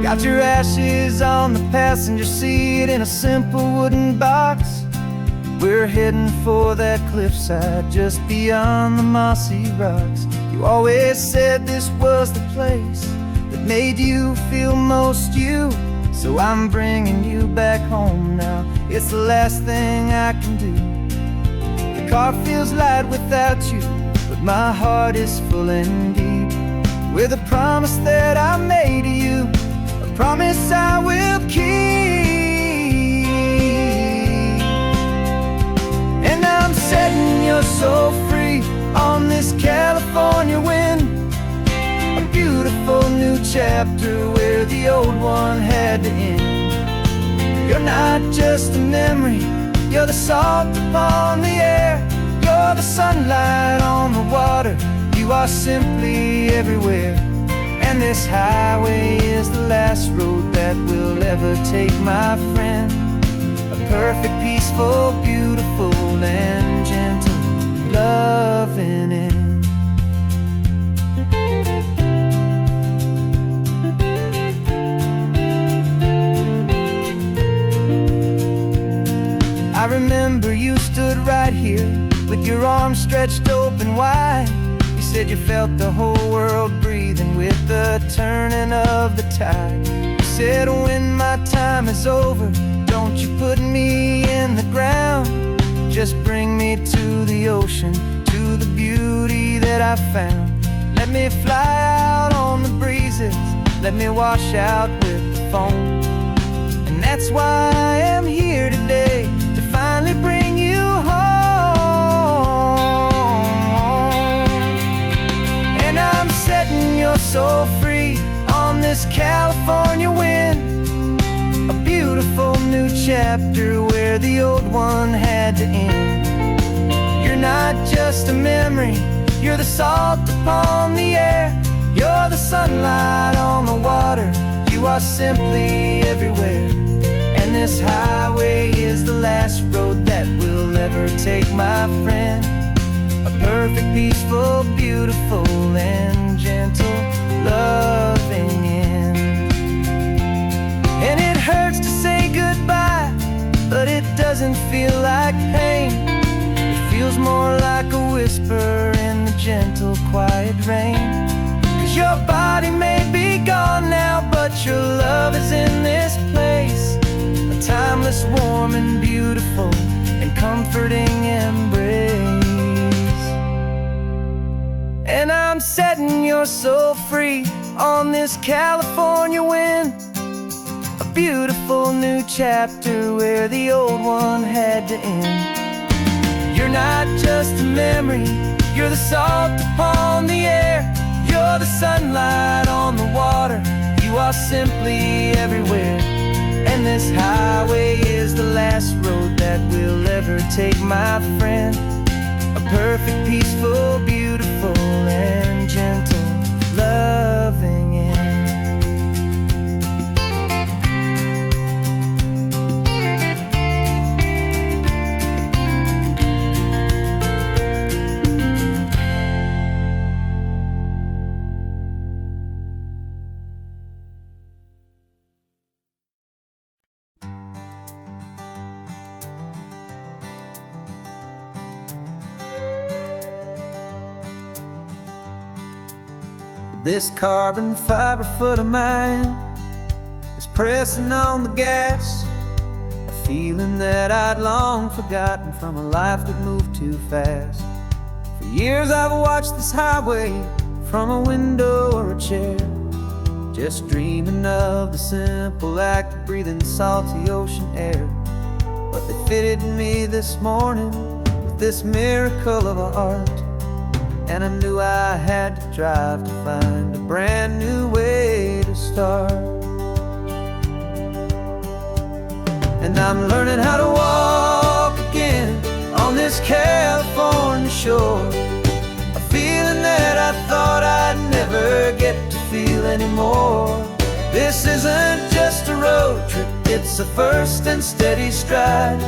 Got your ashes on the passenger seat in a simple wooden box. We're heading for that cliffside just beyond the mossy rocks. You always said this was the place that made you feel most you. So I'm bringing you back home now. It's the last thing I can do. The car feels light without you, but my heart is full and deep with a promise that I made to you, a promise I will keep. And I'm setting your soul free on this California wind, a beautiful new chapter where the old one had to end. You're not just a memory, you're the salt upon the air, you're the sunlight on the water, you are simply everywhere. And this highway is the last road that we'll ever take, my friend. A perfect, peaceful, beautiful, and gentle loving end. I remember you stood right here with your arms stretched open wide. You said you felt the whole world breathing with the turning of the tide. You said when my time is over, don't you put me in the ground, just bring me to the ocean, to the beauty that I found. Let me fly out on the breezes, let me wash out with the foam. And that's why I am here today, to finally bring you home. And I'm setting your soul free on this California wind, a beautiful new chapter where the old one had to end. You're not just a memory, you're the salt upon the air, you're the sunlight on the water, you are simply everywhere. And this highway is the last road that we'll ever take, my friend. A perfect, peaceful, beautiful, and gentle loving end. And it hurts to say goodbye, but it doesn't feel like pain. It feels more like a whisper in the gentle, quiet rain. 'Cause your body may be gone now, but your love is in this place, a timeless, warm, and beautiful, and comforting embrace. And I'm setting your soul free on this California wind, a beautiful new chapter where the old one had to end. You're not just a memory, you're the salt upon the air, you're the sunlight on the water, you are simply everywhere. And this highway is the last road that we'll ever take, my friend. A perfect, peaceful, beautiful, and gentle loving end. This carbon fiber foot of mine is pressing on the gas, a feeling that I'd long forgotten from a life that moved too fast. For years I've watched this highway from a window or a chair, just dreaming of the simple act of breathing salty ocean air. But they fitted me this morning with this miracle of art, and I knew I had to drive to find a brand new way to start. And I'm learning how to walk again on this California shore, a feeling that I thought I'd never get to feel anymore. This isn't just a road trip, it's a first and steady stride,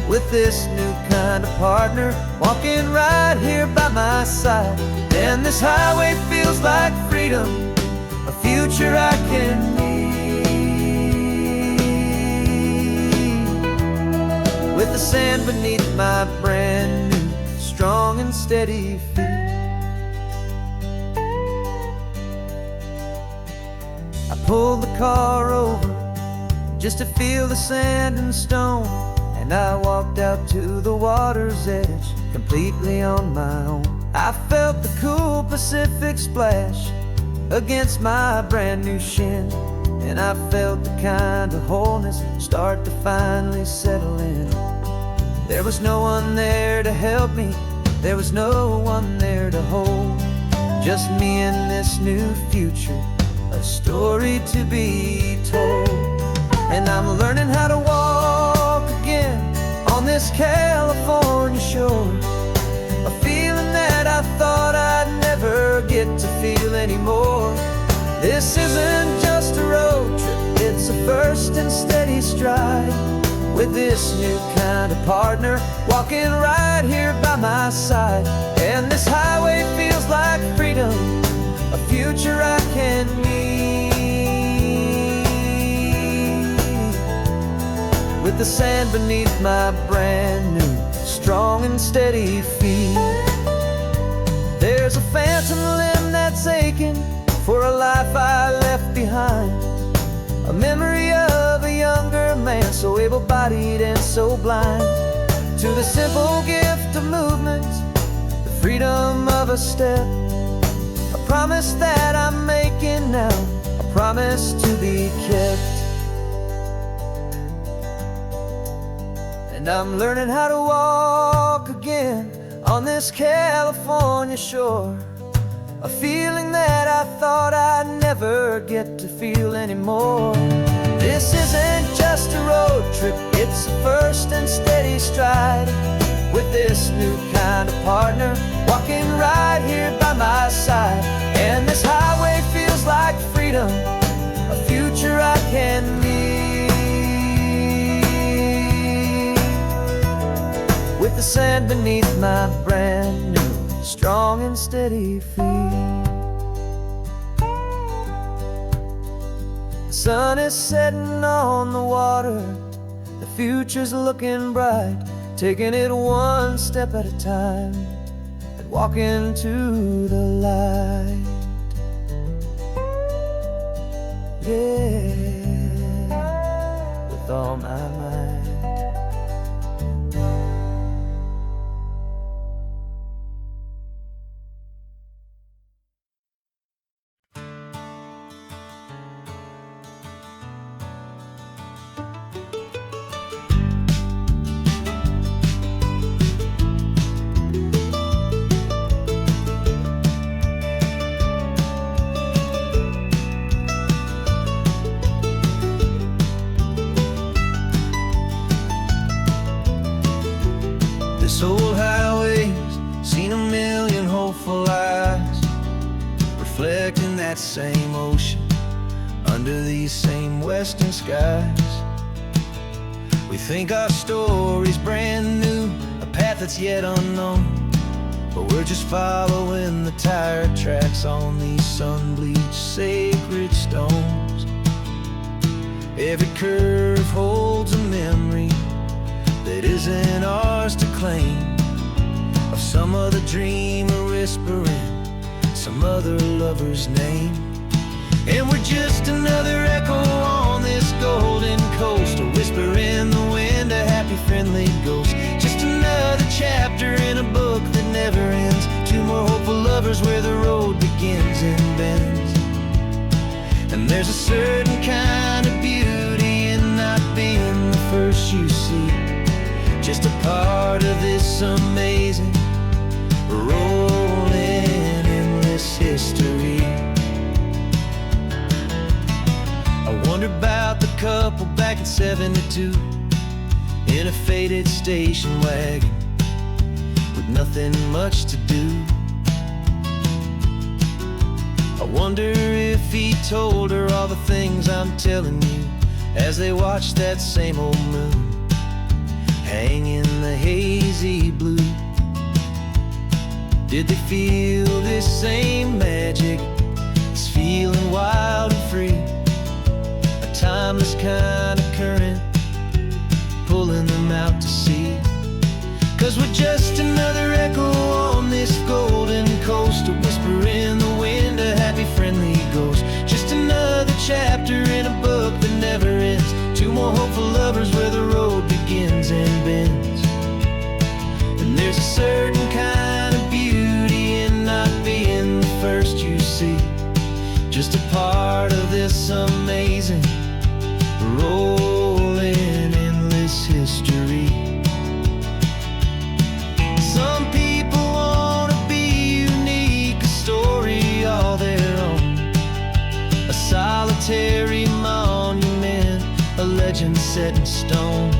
with this new kind of partner walking right here by my side. And this highway feels like freedom, a future I can need. with the sand beneath my brand new, strong and steady feet. I pulled the car over just to feel the sand and stone, and I walked out to the water's edge, completely on my own. I felt the cool Pacific splash against my brand new shin, and I felt the kind of wholeness start to finally settle in. There was no one there to help me, there was no one there to hold, just me and this new future, a story to be told. And I'm learning how to walk again on this California shore, a feeling that I thought I'd never get to feel anymore. This isn't just a road trip, it's a first and steady stride, with this new kind of partner walking right here by my side. And this highway feels like freedom, a future I can meet, with the sand beneath my brand new, strong and steady feet. There's a phantom limb that's aching for a life I left behind, a memory of a younger man, so able-bodied and so blind, to the simple gift of movement, the freedom of a step, a promise that I'm making now, a promise to be kept. And I'm learning how to walk again on this California shore, a feeling that I thought I'd never get to feel anymore. This isn't just a road trip, it's a first and steady stride, with this new kind of partner walking right here by my side. And this highway feels like freedom, a future I can meet, with the sand beneath my brand new, strong and steady feet. The sun is setting on the water, the future's looking bright, taking it one step at a time and walking to the light. Yeah, with all my might. This old highway's seen a million hopeful eyes, reflecting that same ocean under these same western skies. We think our story's brand new, a path that's yet unknown, but we're just following the tire tracks on these sun-bleached sacred stones. Every curve holds a memory that isn't ours to claim, of some other dreamer whispering some other lover's name. And we're just another echo on this golden coast, a whisper in the wind, a happy friendly ghost, just another chapter in a book that never ends, two more hopeful lovers where the road begins and bends. And there's a certain kind of beauty in not being the first you see, just a part of this amazing, rolling, endless history. I wonder about the couple back in '72, in a faded station wagon with nothing much to do. I wonder if he told her all the things I'm telling you, as they watched that same old moon hang in the hazy blue. Did they feel this same magic, this feeling wild and free, a timeless kind of current pulling them out to sea. 'Cause we're just another echo on this golden coast, a whisper in the wind, a happy friendly ghost. Just another chapter in a book that never ends. Two more hopeful lovers where the road begins and bends. And there's a certain kind of beauty in not being the first you see. Just a part of this amazing, rolling, endless history. Some people want to be unique, a story all their own, a solitary monument, a legend set in stone.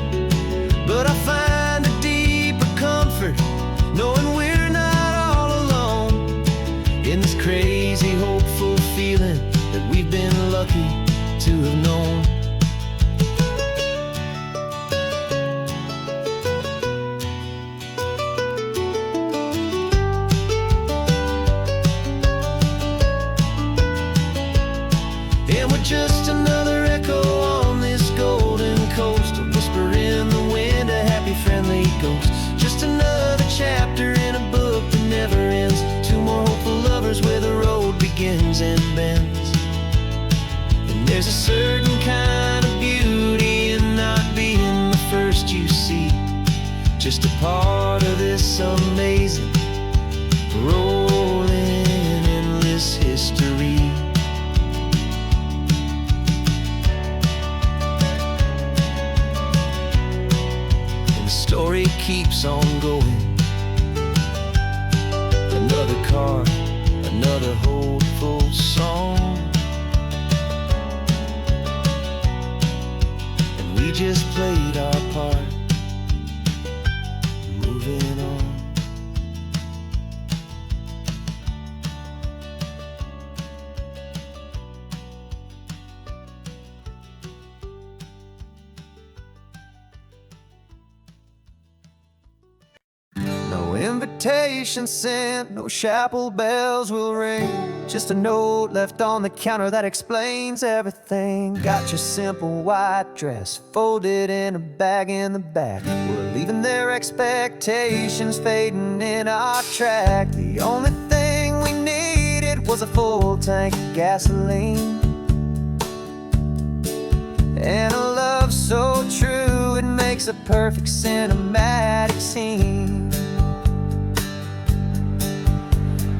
But I find a deeper comfort knowing we're not all alone in this crazy, hopeful feeling that we've been lucky to have known. And we're just another echo on this golden coast, a whisper in the wind, a happy friendly ghost. Just another chapter in a book that never ends. Two more hopeful lovers where the road begins and bends. And there's a certain kind of beauty in not being the first you see. Just a part of this amazing, rolling, endless history. Story keeps on going. Another card, another hopeful song, and we just played our part, moving on. No invitation sent, no chapel bells will ring. Just a note left on the counter that explains everything. Got your simple white dress folded in a bag in the back. We're leaving their expectations fading in our track. The only thing we needed was a full tank of gasoline, and a love so true it makes a perfect cinematic scene.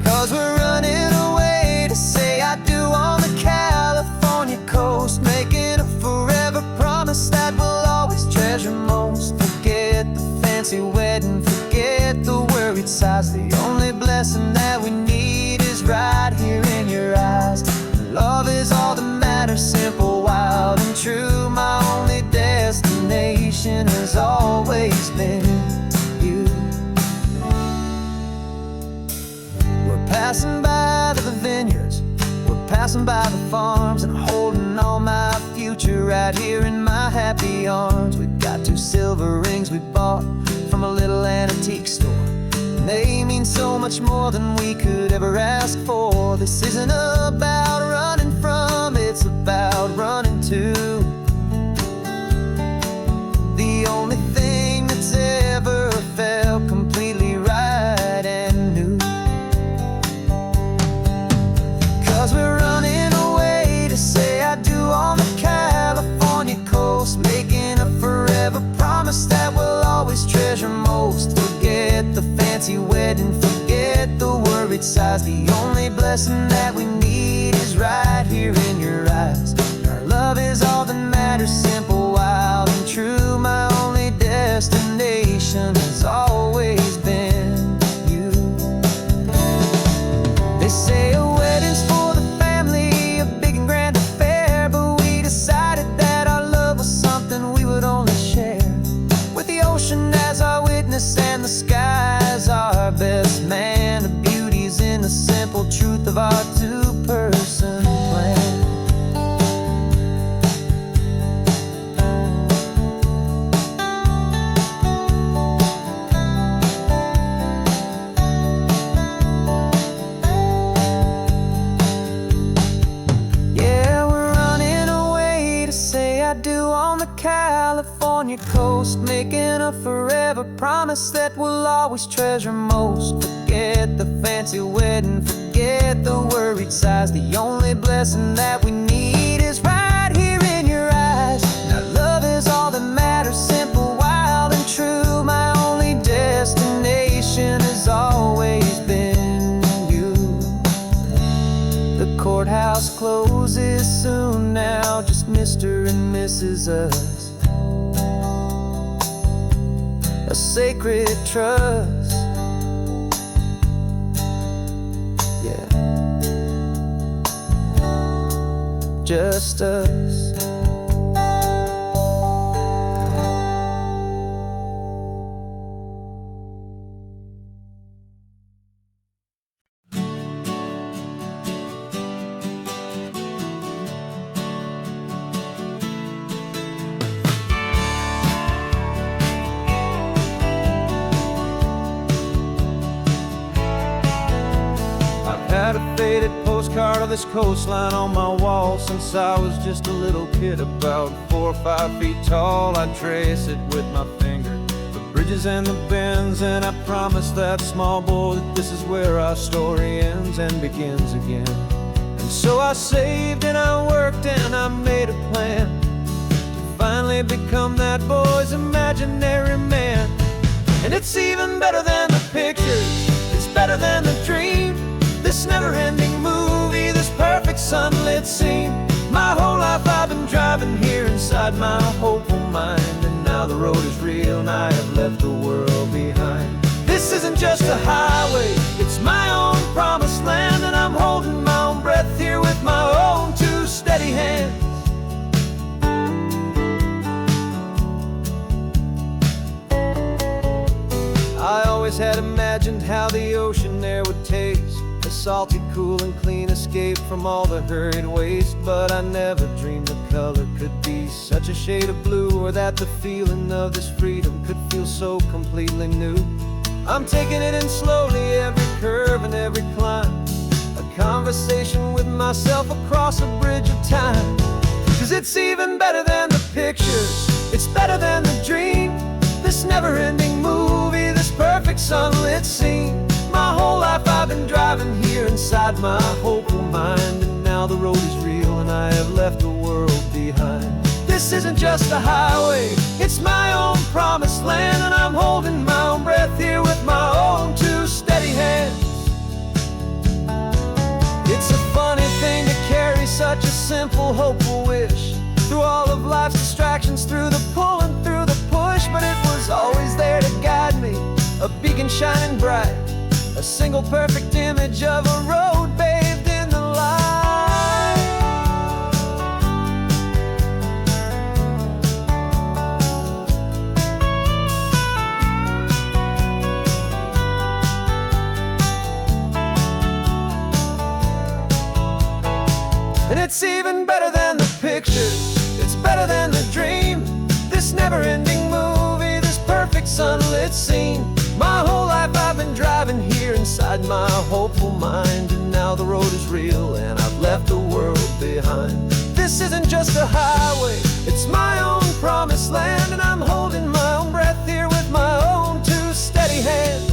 'Cause we're running away to say I do on the California coast, making a forever promise that we'll always treasure most. Forget the fancy wedding, forget the worried sighs. The only blessing that we need is right here in your eyes. Love is all that matters, simple, wild, and true. My only destination has always been you. We're passing by the vineyards, we're passing by the farms, and holding on my future right here in my happy arms. We've got 2 silver rings we bought from a little antique store, and they mean so much more than we could ever ask for. This isn't about running from, it's about running to the only thing that's ever felt completely right and new. 'Cause we're running away to say I do on the California coast, making a forever promise that we'll always treasure most. Forget the fancy wedding, forget the worried sighs. The only blessing that we need is right here in your eyes. Our love is all that matters, simple, wild, and true. My only destination has always been you. They say a wedding's for the family, a big and grand affair, but we decided that our love was something we would only share with the ocean as our witness and the sky as our best man. The beauty's in the simple truth of our 2-person plan. California coast, making a forever promise that we'll always treasure most. Forget the fancy wedding, forget the worried sighs. The only blessing that we need is right here in your eyes. Now love is all that matters, simple, wild and true. My only destination has always been you. The courthouse closes soon now, just Mr. and Mrs. Us. A sacred trust, yeah, just us. Had a faded postcard of this coastline on my wall since I was just a little kid, about 4 or 5 feet tall. I trace it with my finger, the bridges and the bends, and I promise that small boy that this is where our story ends and begins again. And so I saved and I worked and I made a plan to finally become that boy's imaginary man. And it's even better than the pictures, it's better than the dream. This never-ending movie, this perfect sunlit scene. My whole life I've been driving here inside my hopeful mind, and now the road is real and I have left the world behind. This isn't just a highway, it's my own promised land, and I'm holding my own breath here with my own 2 steady hands. I always had imagined how the ocean there would taste, a salty, cool and clean escape from all the hurried waste. But I never dreamed the color could be such a shade of blue, or that the feeling of this freedom could feel so completely new. I'm taking it in slowly, every curve and every climb, a conversation with myself across a bridge of time. 'Cause it's even better than the pictures, it's better than the dream. This never-ending movie, this perfect sunlit scene. My whole life I've been driving here inside my hopeful mind, and now the road is real and I have left the world behind. This isn't just a highway, it's my own promised land, and I'm holding my own breath here with my own 2 steady hands. It's a funny thing to carry such a simple, hopeful wish through all of life's distractions, through the pull and through the push. But it was always there to guide me, a beacon shining bright, a single perfect image of a road bathed in the light. And it's even better than the pictures, it's better than the dream. This never-ending movie, this perfect sunlit scene. My whole life I've been driving here inside my hopeful mind, and now the road is real and I've left the world behind. This isn't just a highway, it's my own promised land, and I'm holding my own breath here with my own 2 steady hands.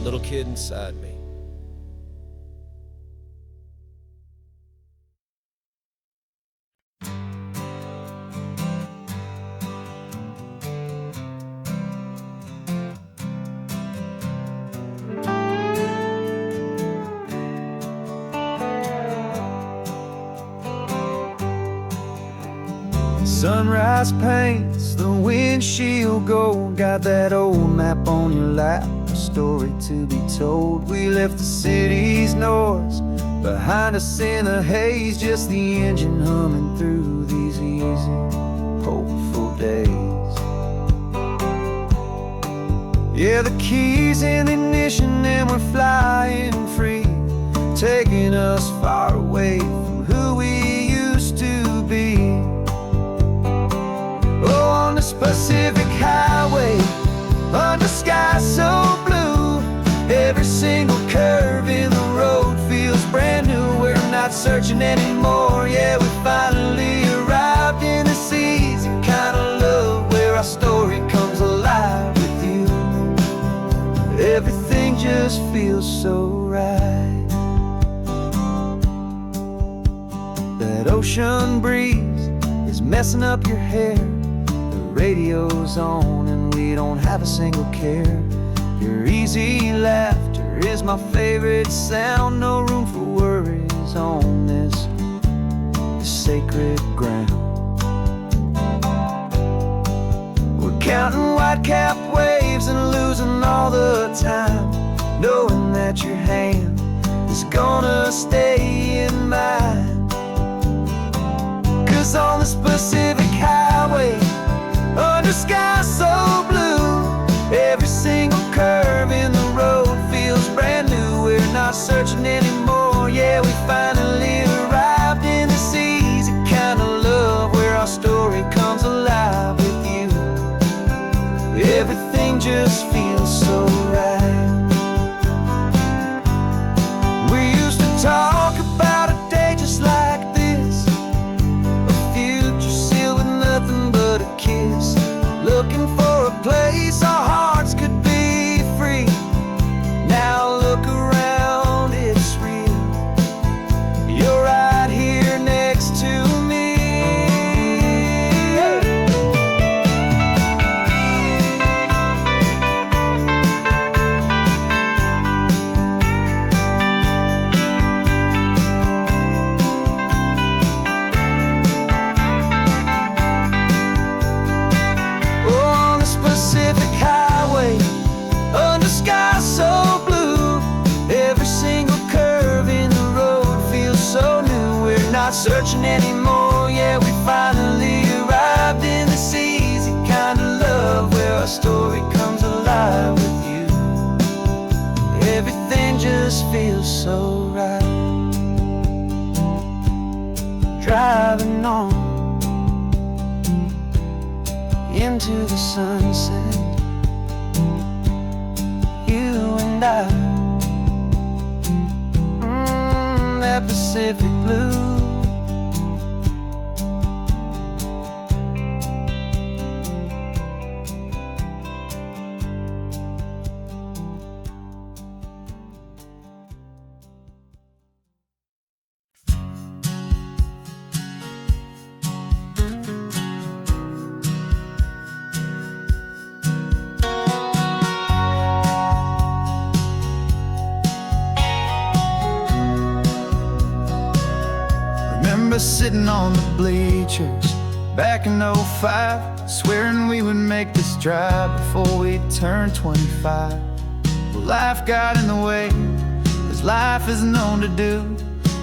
Little kid inside me. Sunrise paints the windshield gold, got that old map on your lap, a story to be told. We left the city's noise behind us in the haze, just the engine humming through these easy, hopeful days. Yeah, the keys in the ignition and we're flying free, taking us far away from who we used to be. Oh, on this Pacific highway, searching anymore. Yeah, we finally arrived in this easy kind of love where our story comes alive with you. Everything just feels so right. That ocean breeze is messing up your hair. The radio's on and we don't have a single care. Your easy laughter is my favorite sound. No room for worries on this sacred ground. We're counting white-capped waves and losing all the time, knowing that your hand is gonna stay in mine. 'Cause on this Pacific highway, under sky so blue, every single curve in the road feels brand new. We're not searching anymore. Yeah, we finally arrived in this easy kind of love where our story comes alive with you. Everything just feels so right. We used to talk about a day just like this, a future sealed with nothing but a kiss, looking for a place our hearts could be free. Now look around, it's real. You're right here next to me. On this Pacific highway, under sky so blue, every single curve in the road feels so new. We're not searching anymore. Yeah, we finally arrived in this easy kind of love where our story comes alive with you. Everything just feels so right. Driving on into the sunset, you and I, that Pacific blue. Remember sitting on the bleachers back in '05, swearing we would make this drive before we turned 25. Well, life got in the way, as life is known to do,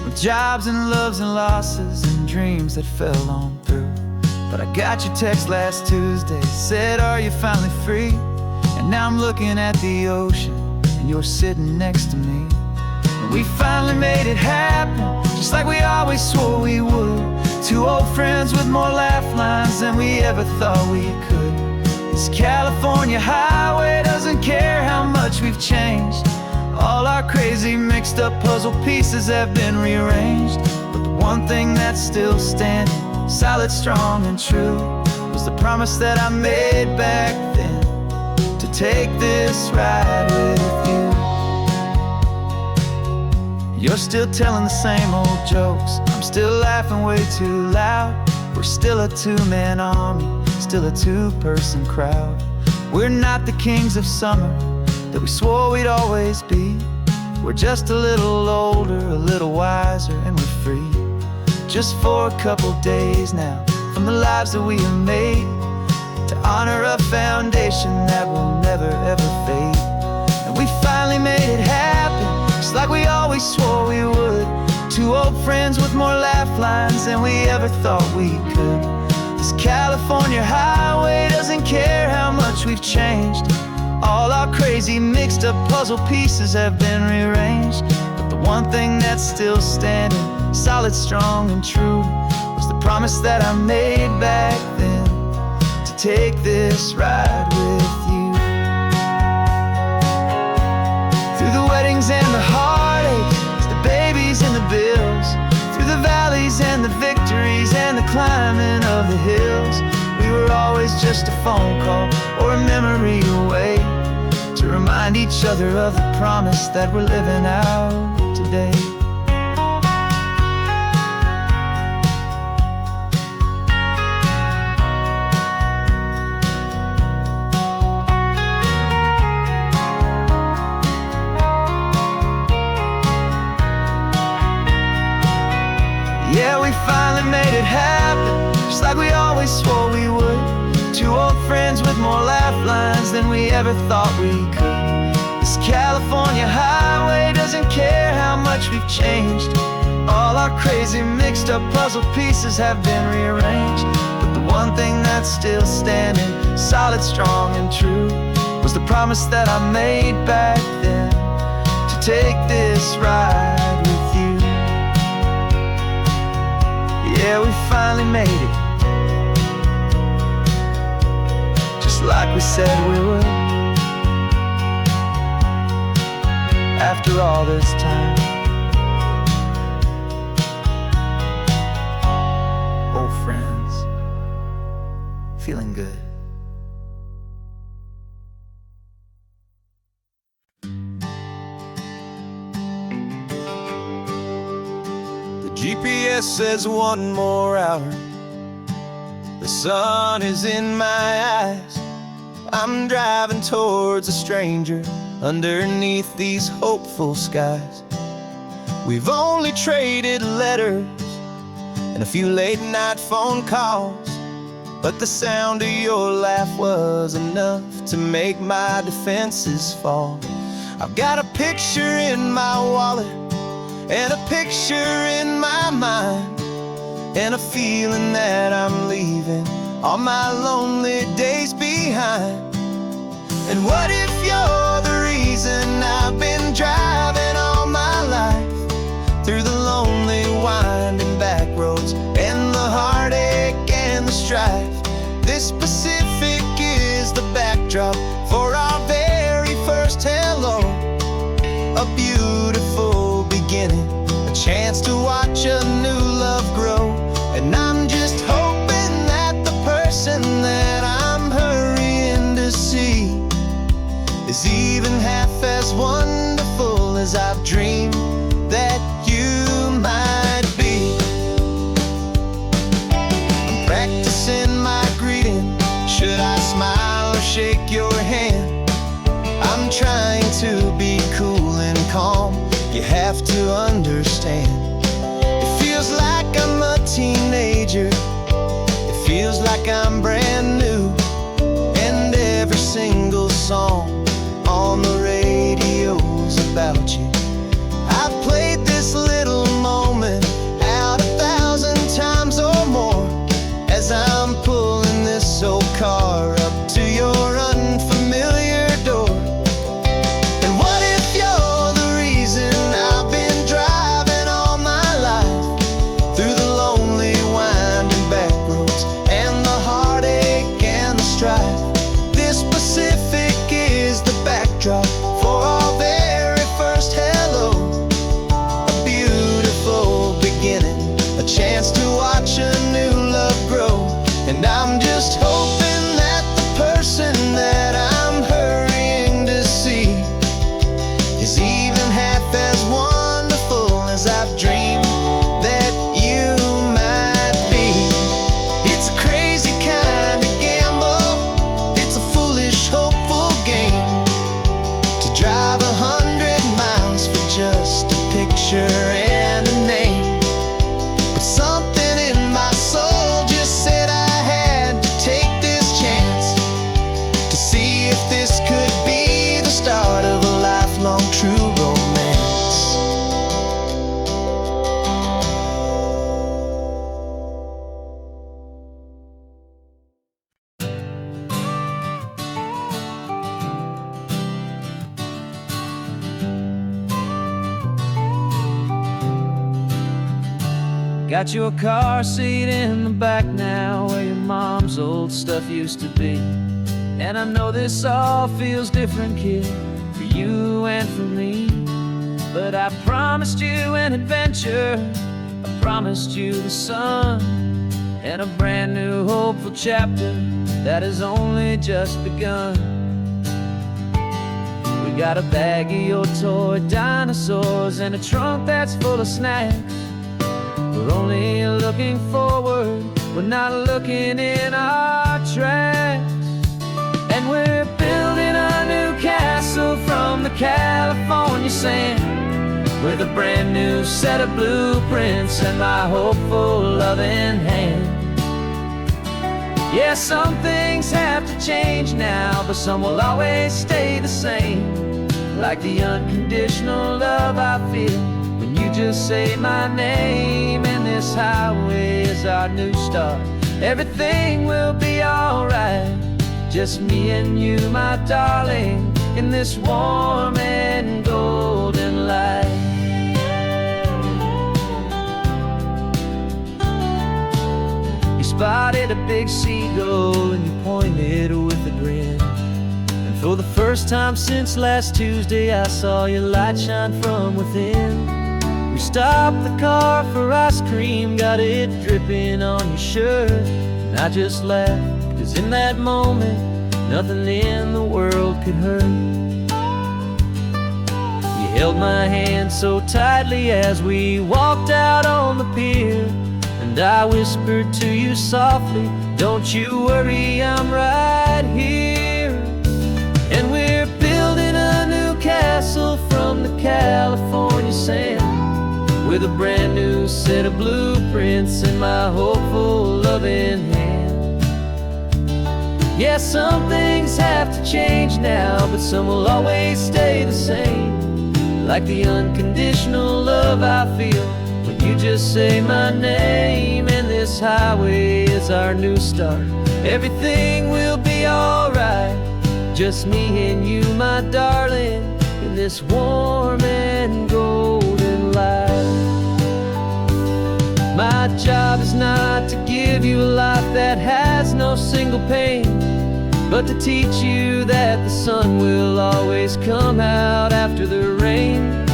with jobs and loves and losses and dreams that fell on through. But I got your text last Tuesday, said, are you finally free? And now I'm looking at the ocean, and you're sitting next to me. We finally made it happen, just like we always swore we would. Two old friends with more laugh lines than we ever thought we could. This California highway doesn't care how much we've changed. All our crazy mixed up puzzle pieces have been rearranged. But the one thing that's still standing, solid, strong, and true, was the promise that I made back then, to take this ride with you. You're still telling the same old jokes, I'm still laughing way too loud. We're still a two-man army, still a two-person crowd. We're not the kings of summer that we swore we'd always be. We're just a little older, a little wiser, and we're free. Just for a couple days now, from the lives that we have made, to honor a foundation that will never ever fade. And we finally made it happen, just like we always swore we would. Two old friends with more laugh lines than we ever thought we could. This California highway doesn't care how much we've changed. All our crazy mixed up puzzle pieces have been rearranged. But the one thing that's still standing, solid, strong, and true, was the promise that I made back then, to take this ride with you. Through the weddings and the heartaches, the babies and the bills, through the just a phone call or a memory away, to remind each other of the promise that we're living out today. Yeah, we finally made it happen, just like we always swore we would. Two old friends with more laugh lines than we ever thought we could. This California highway doesn't care how much we've changed. All our crazy mixed up puzzle pieces have been rearranged, but the one thing that's still standing solid, strong and true was the promise that I made back then, to take this ride with you. Yeah, we finally made it, just like we said we would. After all this time, old friends, feeling good. GPS says one more hour. The sun is in my eyes. I'm driving towards a stranger underneath these hopeful skies. We've only traded letters and a few late night phone calls, but the sound of your laugh was enough to make my defenses fall. I've got a picture in my wallet and a picture in my mind, and a feeling that I'm leaving all my lonely days behind. And what if you're the reason I've been driving all my life, through the lonely winding back roads and the heartache and the strife? This Pacific is the backdrop for our very first hello, a beautiful beginning, a chance to watch a new love grow. And I'm just hoping that the person that I'm hurrying to see is even half as wonderful as I've dreamed that you might be. I'm practicing my greeting. Should I smile or shake your hand? I'm trying to be cool and calm. You have to understand, it feels like I'm a teenager. It feels like I'm brand new, and every single song on the radio's about you. I've played this little moment out 1,000 times or more, as I'm pulling this old car up to your unfamiliar door. And what if you're the reason I've been driving all my life, through the lonely winding back roads and the heartache and the strife? This Pacific is the backdrop for our very first hello, a beautiful beginning, a chance to watch a new love grow. And I'm just hoping that the person that I'm hurrying to see is even half as wonderful as I've dreamed that you might be. It's a crazy kind of gamble, it's a foolish, hopeful game, to drive 100 miles for just a picture and a name. But something in my soul just said I had to take this chance, to see if this could be the start of a lifelong true romance. Got your car seat in the back now, where your mom's old stuff used to be. And I know this all feels different, kid, for you and for me. But I promised you an adventure, I promised you the sun, and a brand new hopeful chapter that has only just begun. We got a bag of your toy dinosaurs and a trunk that's full of snacks. We're only looking forward, we're not looking in our tracks. And we're building a new castle from the California sand, with a brand new set of blueprints and my hopeful loving hand. Yeah, some things have to change now, but some will always stay the same. Like the unconditional love I feel when you just say my name. And this highway is our new start. Everything will be alright. Just me and you, my darling, in this warm and golden light. You spotted a big seagull and you pointed with a grin. And for the first time since last Tuesday, I saw your light shine from within. We stopped the car for ice cream, got it dripping on your shirt. And I just laughed, 'cause in that moment, nothing in the world could hurt. You held my hand so tightly as we walked out on the pier, and I whispered to you softly, don't you worry, I'm right here. And we're building a new castle from the California sand, with a brand new set of blueprints in my hopeful loving hand. Yeah, some things have to change now, but some will always stay the same. Like the unconditional love I feel when you just say my name. And this highway is our new start. Everything will be alright. Just me and you, my darling, in this warm and golden light. My job is not to give you a life that has no single pain, but to teach you that the sun will always come out after the rain.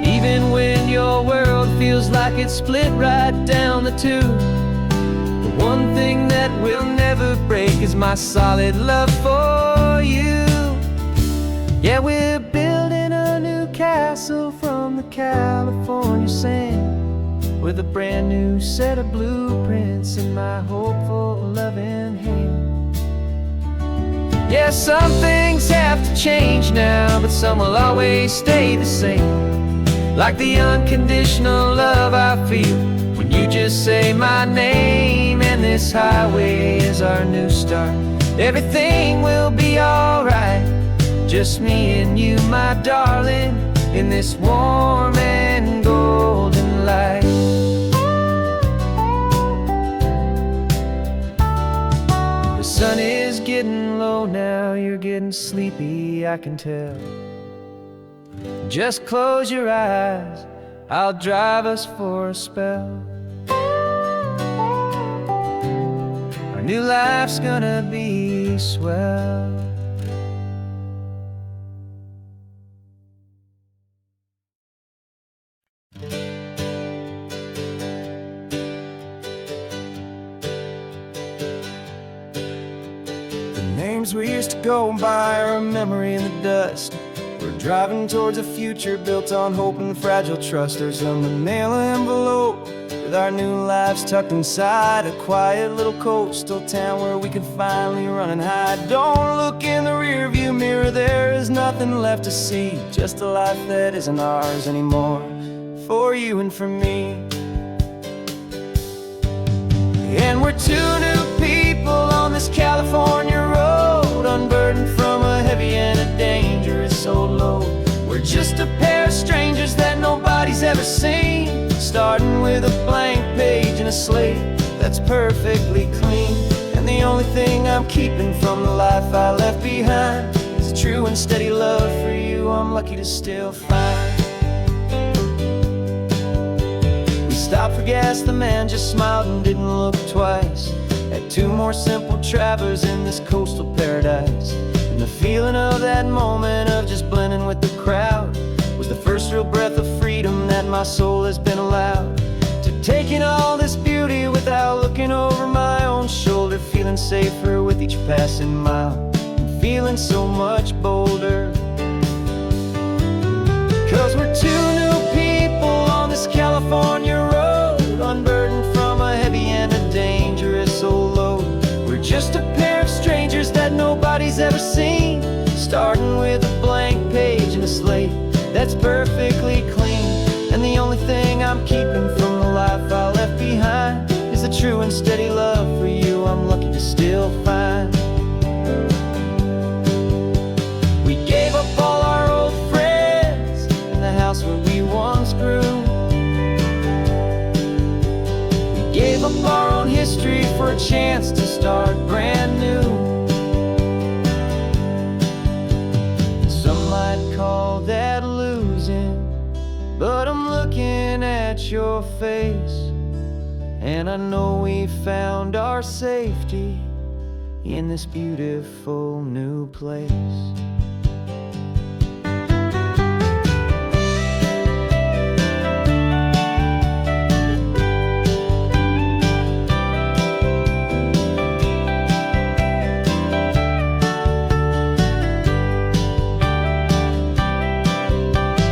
Even when your world feels like it's split right down the two, the one thing that will never break is my solid love for you. Yeah, we're building a new castle from the California sand, with a brand new set of blueprints in my hopeful loving hand. Yeah, some things have to change now, but some will always stay the same. Like the unconditional love I feel when you just say my name. And this highway is our new start. Everything will be alright. Just me and you, my darling, in this warm and golden light. The sun is getting low now, you're getting sleepy, I can tell. Just close your eyes, I'll drive us for a spell. Our new life's gonna be swell. Names we used to go by are a memory in the dust. We're driving towards a future built on hope and fragile trust. There's a manila envelope with our new lives tucked inside, a quiet little coastal town where we can finally run and hide. Don't look in the rearview mirror, there is nothing left to see, just a life that isn't ours anymore, for you and for me. And we're two new people on this California road, unburdened from a heavy and a dangerous soul load. We're just a pair of strangers that nobody's ever seen, starting with a blank page and a slate that's perfectly clean. And the only thing I'm keeping from the life I left behind is a true and steady love for you I'm lucky to still find. We stopped for gas, the man just smiled and didn't look twice. Had two more simple travelers in this coastal paradise. And the feeling of that moment of just blending with the crowd was the first real breath of freedom that my soul has been allowed to Taking all this beauty without looking over my own shoulder, feeling safer with each passing mile, and feeling so much bolder. 'Cause we're two new people on this California road, unburdened from a heavy and a dangerous old load. We're just a pair of strangers that nobody's ever seen, starting with a blank page and a slate that's perfectly clean. And the only thing I'm keeping from the life I left behind is the true and steady love for you I'm lucky to still find. We gave up all our old friends in the house where we once grew. We gave up our own history for a chance to start brand new. Some might call that losing, but I'm looking at your face, and I know we found our safety in this beautiful new place.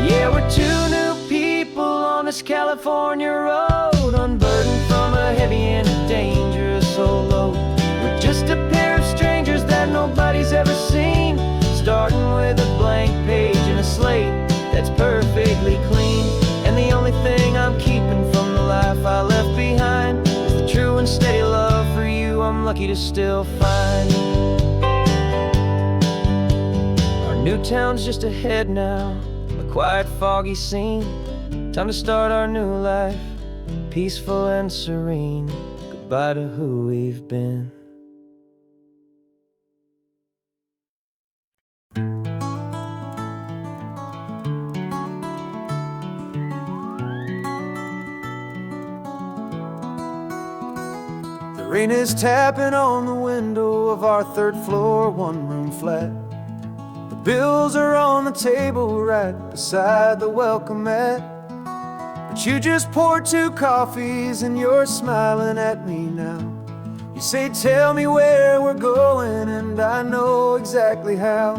Yeah, we're two new people on this California road, unburdened from a heavy and a dangerous old load. We're just a pair of strangers that nobody's ever seen, starting with a blank page and a slate that's perfectly clean. And the only thing I'm keeping from the life I left behind is the true and steady love for you I'm lucky to still find. Our new town's just ahead now, a quiet, foggy scene. Time to start our new life, peaceful and serene. Goodbye to who we've been. The rain is tapping on the window of our third floor, one-room flat. The bills are on the table right beside the welcome mat. But you just poured 2 coffees and you're smiling at me now. You say, tell me where we're going, and I know exactly how.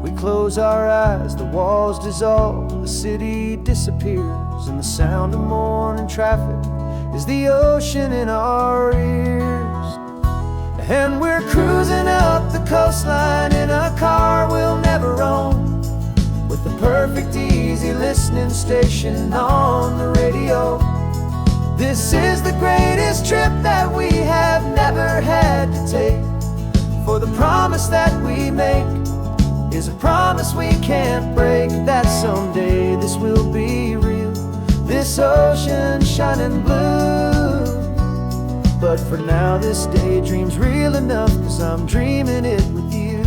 We close our eyes, the walls dissolve, the city disappears, and the sound of morning traffic is the ocean in our ears. And we're cruising up the coastline in a car we'll never own, with the perfect easy listening station on the radio. This is the greatest trip that we have never had to take, for the promise that we make is a promise we can't break, that someday this will be real, this ocean shining blue. But for now this daydream's real enough, 'cause I'm dreaming it with you.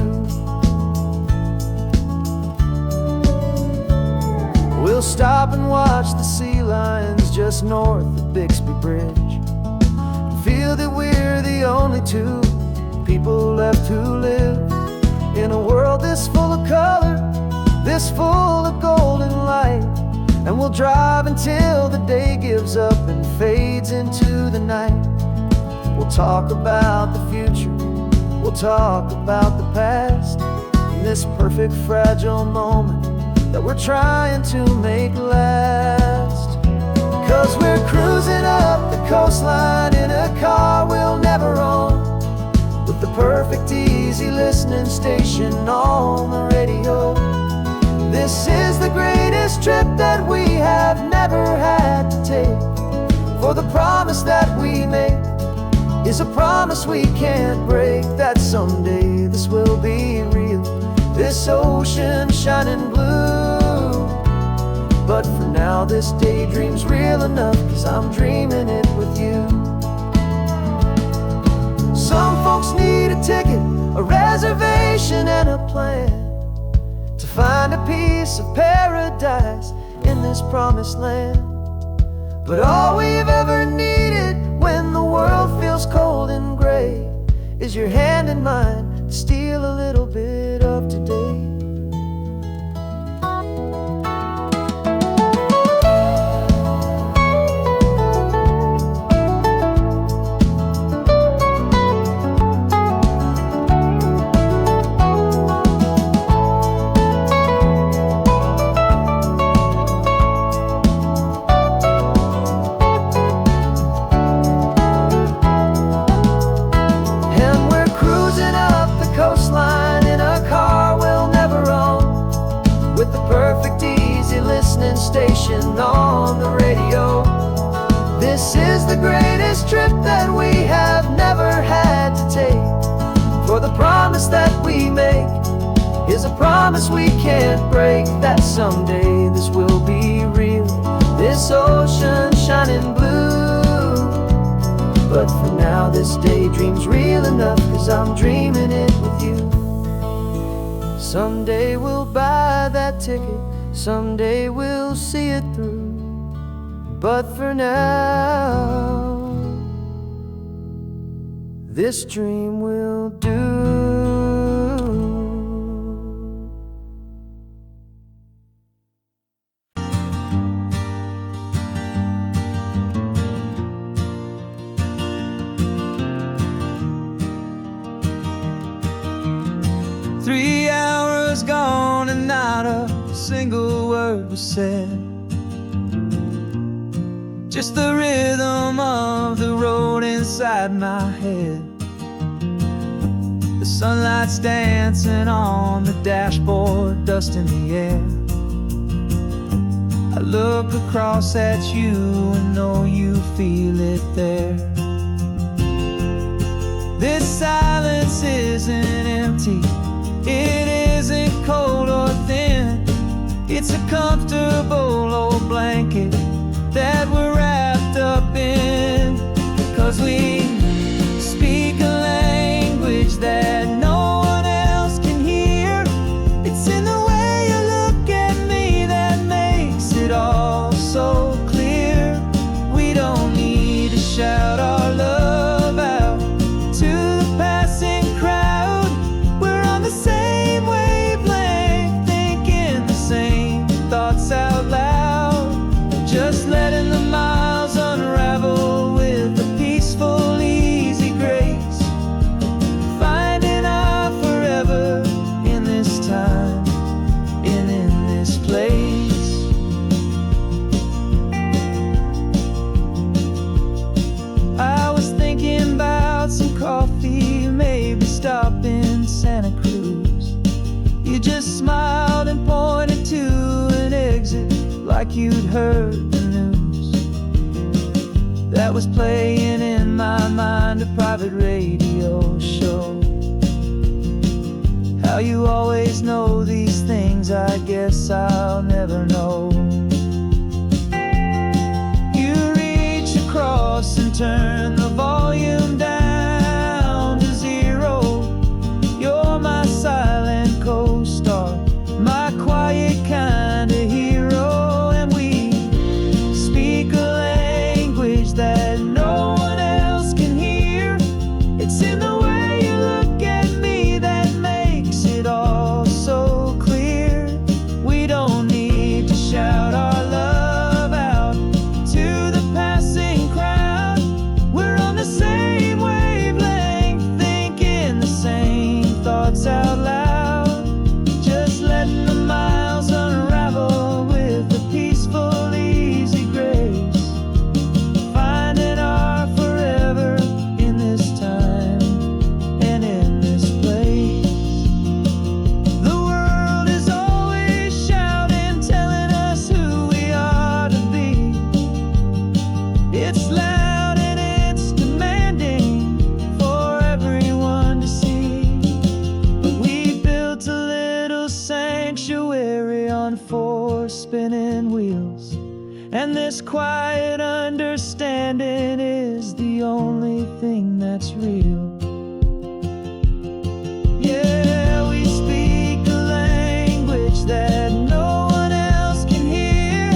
We'll stop and watch the sea lions just north of Bixby Bridge, and feel that we're the only 2 people left who live in a world this full of color, this full of golden light. And we'll drive until the day gives up and fades into the night. We'll talk about the future, we'll talk about the past, in this perfect fragile moment that we're trying to make last. 'Cause we're cruising up the coastline in a car we'll never own, with the perfect easy listening station on the radio. This is the greatest trip that we have never had to take, for the promise that we make is a promise we can't break, that someday this will be real, this ocean shining blue. But for now this daydream's real enough, 'cause I'm dreaming it with you. Some folks need a ticket, a reservation and a plan, to find a piece of paradise in this promised land. But all we've ever needed when the world feels cold and gray is your hand in mine to steal a little bit of today. the greatest trip that we have never had to take. For the promise that we make is a promise we can't break, that someday this will be real, this ocean shining blue. But for now this daydream's real enough, 'cause I'm dreaming it with you. Someday we'll buy that ticket, someday we'll see it through. But for now, this dream will do. 3 hours gone and not a single word was said. Just the rhythm of the road inside my head. The sunlight's dancing on the dashboard, dust in the air. I look across at you and know you feel it there. This silence isn't empty, it isn't cold or thin. It's a comfortable old blanket that we're wrapped up in. 'Cause we speak a language that no one else can hear. It's in the way you look at me that makes it all so clear. We don't need to shout our love out to the passing crowd. We're on the same wavelength, thinking the same thoughts out loud. Just letting the miles unravel with a peaceful, easy grace. Finding our forever in this time and in this place. I was thinking about some coffee, maybe stop in Santa Cruz. You just smiled and pointed to an exit like you'd heard the news. That was playing in my mind, a private radio show. How you always know these things, I guess I'll never know. You reach across and turn the volume down to 0. You're my silent co-star, my quiet kind of hero. That no one else can hear. It's in the way you look at me that makes it all so clear. We don't need to shout our love out to the passing crowd. We're on the same wavelength, thinking the same thoughts out loud. Just letting the miles unravel with a peaceful, easy grace. Spinning wheels, and this quiet understanding is the only thing that's real. Yeah, we speak a language that no one else can hear.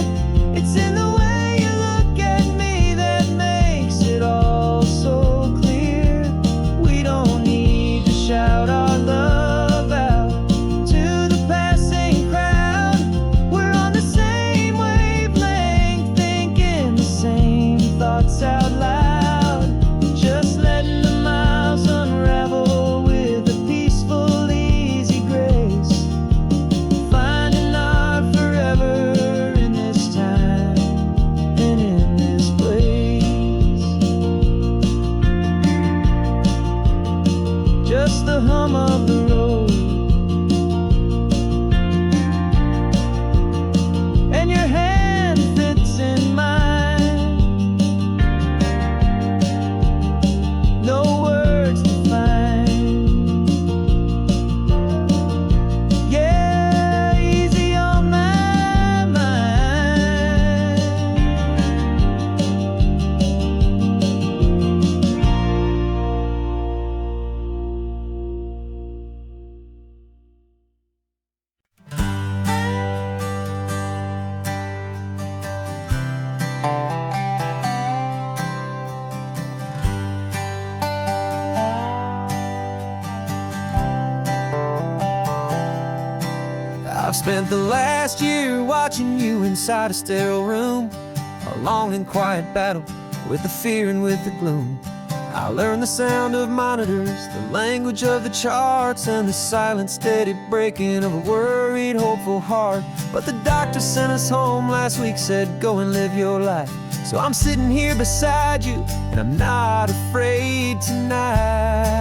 It's in the way you look at me that makes it all so clear. We don't need to shout our love out to the passing crowd. We're on the same wavelength, thinking the same thoughts out loud. Just letting the miles I've spent the last year watching you inside a sterile room, a long and quiet battle with the fear and with the gloom. I learned the sound of monitors, the language of the charts, and the silent, steady breaking of a worried, hopeful heart. But the doctor sent us home last week, said, go and live your life. So I'm sitting here beside you, and I'm not afraid tonight.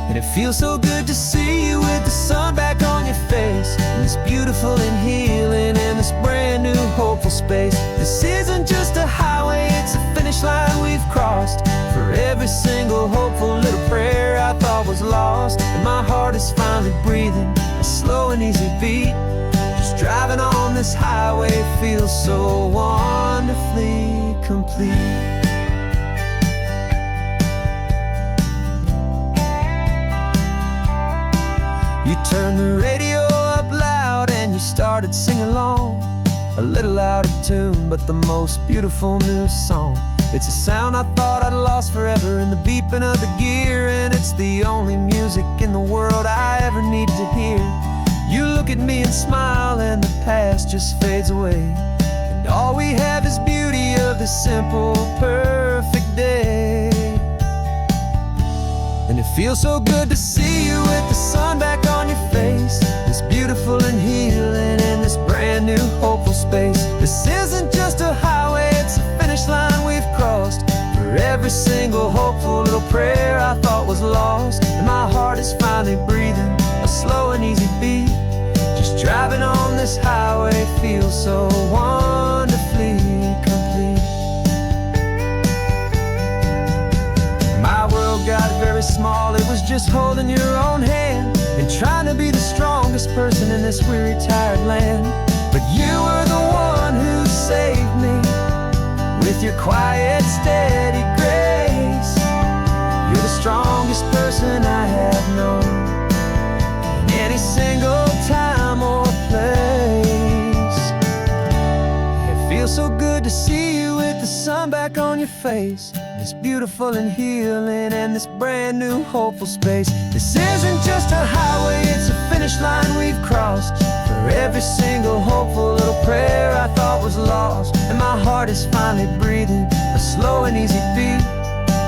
And it feels so good to see you with the sun back on your face, and this beautiful and healing in this brand new hopeful space. This isn't just a highway, it's a finish line we've crossed. For every single hopeful little prayer I thought was lost, and my heart is finally breathing a slow and easy beat. Just driving on this highway feels so wonderfully complete. You turned the radio up loud and you started singing along, a little out of tune, but the most beautiful new song. It's a sound I thought I'd lost forever in the beeping of the gear, and it's the only music in the world I ever need to hear. You look at me and smile and the past just fades away, and all we have is beauty of this simple, perfect day. And it feels so good to see you with the sun back on your face, this beautiful and healing in this brand new hopeful space. This isn't just a highway, it's a finish line we've crossed. For every single hopeful little prayer I thought was lost, and my heart is finally breathing a slow and easy beat. Just driving on this highway feels so wonderfully complete. My world got very small, it was just holding your own hand and trying to be the strongest person in this weary, tired land. But you were the one who saved me with your quiet, steady grace. You're the strongest person I have known in any single time or place. It feels so good to see you with the sun back on your face, this beautiful and healing and this brand new hopeful space. This isn't just a highway, it's a finish line we've crossed. For every single hopeful little prayer I thought was lost, and my heart is finally breathing a slow and easy beat.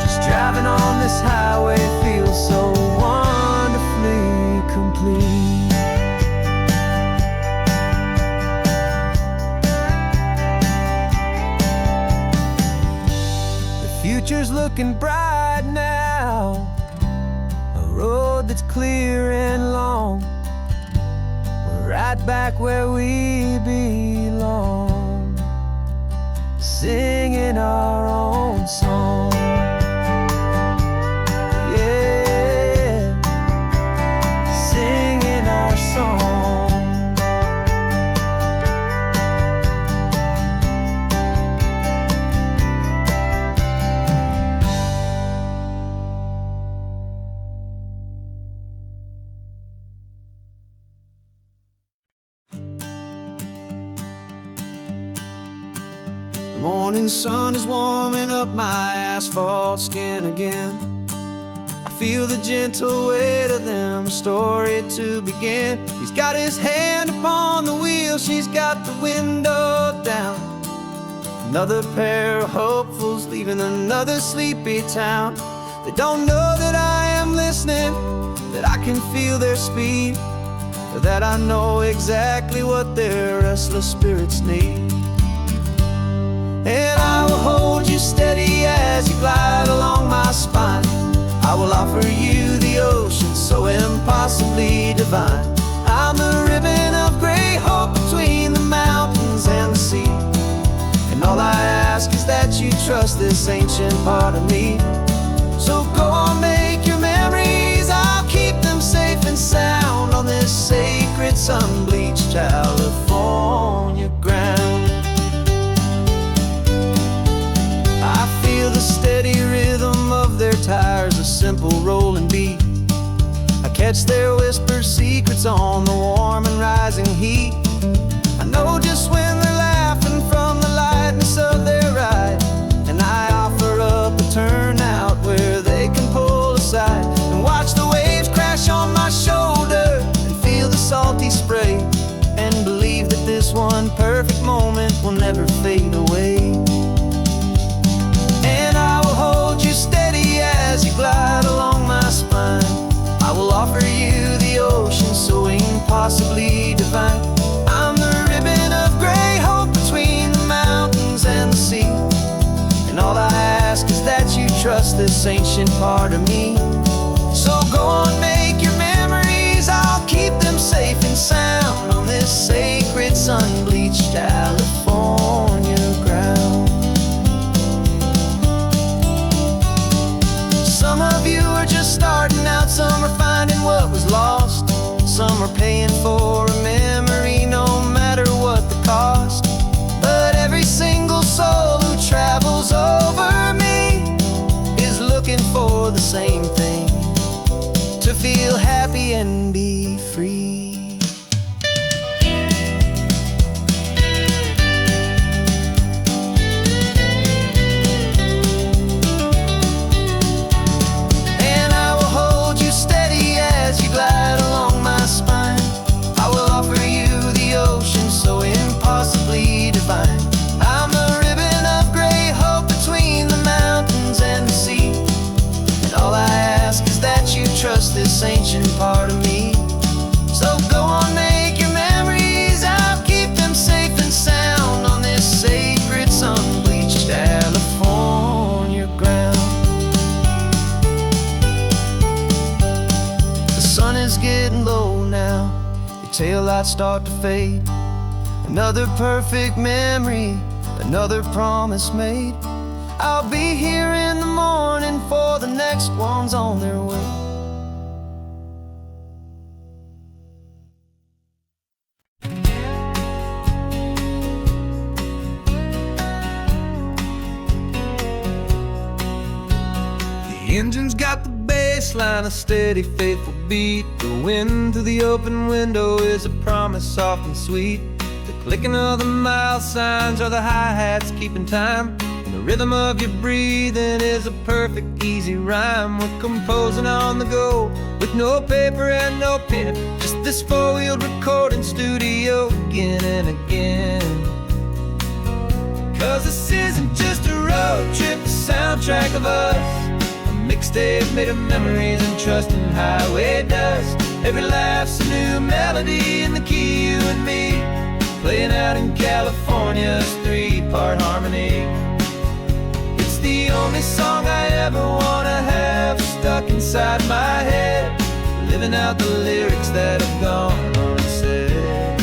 Just driving on this highway feels so wonderfully complete. Future's looking bright now, a road that's clear and long. We're right back where we belong, singing our own song. Yeah, singing our song. The morning sun is warming up my asphalt skin again. I feel the gentle weight of them, a story to begin. He's got his hand upon the wheel, she's got the window down. Another pair of hopefuls leaving another sleepy town. They don't know that I am listening, that I can feel their speed, or that I know exactly what their restless spirits need. And I will hold you steady as you glide along my spine. I will offer you the ocean so impossibly divine. I'm the ribbon of gray hope between the mountains and the sea, and all I ask is that you trust this ancient part of me. So go on, make your memories, I'll keep them safe and sound on this sacred sun-bleached California ground. The steady rhythm of their tires, a simple rolling beat. I catch their whispered secrets on the warm and rising heat. I know just when they're laughing from the lightness of their ride, and I offer up a turnout where they can pull aside and watch the waves crash on my shoulder and feel the salty will never fade away. And I will hold you steady as you glide along my spine. I will offer you the ocean so impossibly divine. I'm the ribbon of gray hope between the mountains and the sea. And all I ask is that you trust this ancient part of me. So go on, make your memories, I'll keep them safe and sound on this sacred sun-bleached California ground. Some of you are just starting out, some are finding what was lost, some are paying for a memory no matter what the cost. But every single soul who travels over me is looking for the same thing: to feel happy and be free. And I will hold you steady as you glide along my spine. I will offer you the ocean so impossibly divine. I'm the ribbon of gray hope between the mountains and the sea. And all I ask is that you trust this ancient part of me. So go on, make your memories, I'll keep them safe and sound on this sacred sun-bleached California ground. The sun is getting low now, your taillights start to fade. Another perfect memory, another promise made. I'll be here in the morning for the next ones on their way. The engine's got the bass line, a steady, faithful beat. The wind through the open window is a promise soft and sweet. The clicking of the mile signs are the hi-hats keeping time. And the rhythm of your breathing is a perfect, easy rhyme. We're composing on the go with no paper and no pen, just this four-wheeled recording studio again and again. 'Cause this isn't just a road trip, the soundtrack of us. Mixtape made of memories and trust in highway dust. Every laugh's a new melody in the key, you and me, playing out in California's three-part harmony. It's the only song I ever wanna have stuck inside my head, living out the lyrics that have gone unsaid.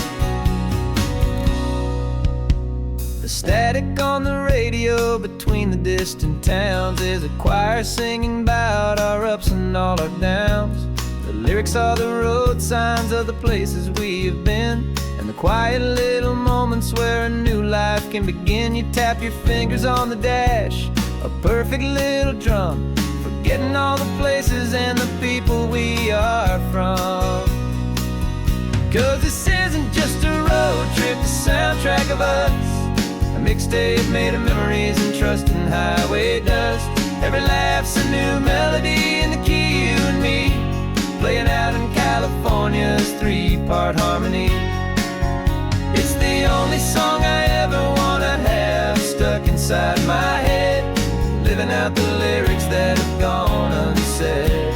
The static on the radio between the distant towns is a choir singing about our ups and all our downs. The lyrics are the road signs of the places we have been, and the quiet little moments where a new life can begin. You tap your fingers on the dash, a perfect little drum, forgetting all the places and the people we are from. 'Cause this isn't just a road trip, the soundtrack of us. A mixtape made of memories and trust in highway dust. Every laugh's a new melody in the key, you and me, playing out in California's three-part harmony. It's the only song I ever wanna have stuck inside my head, living out the lyrics that have gone unsaid.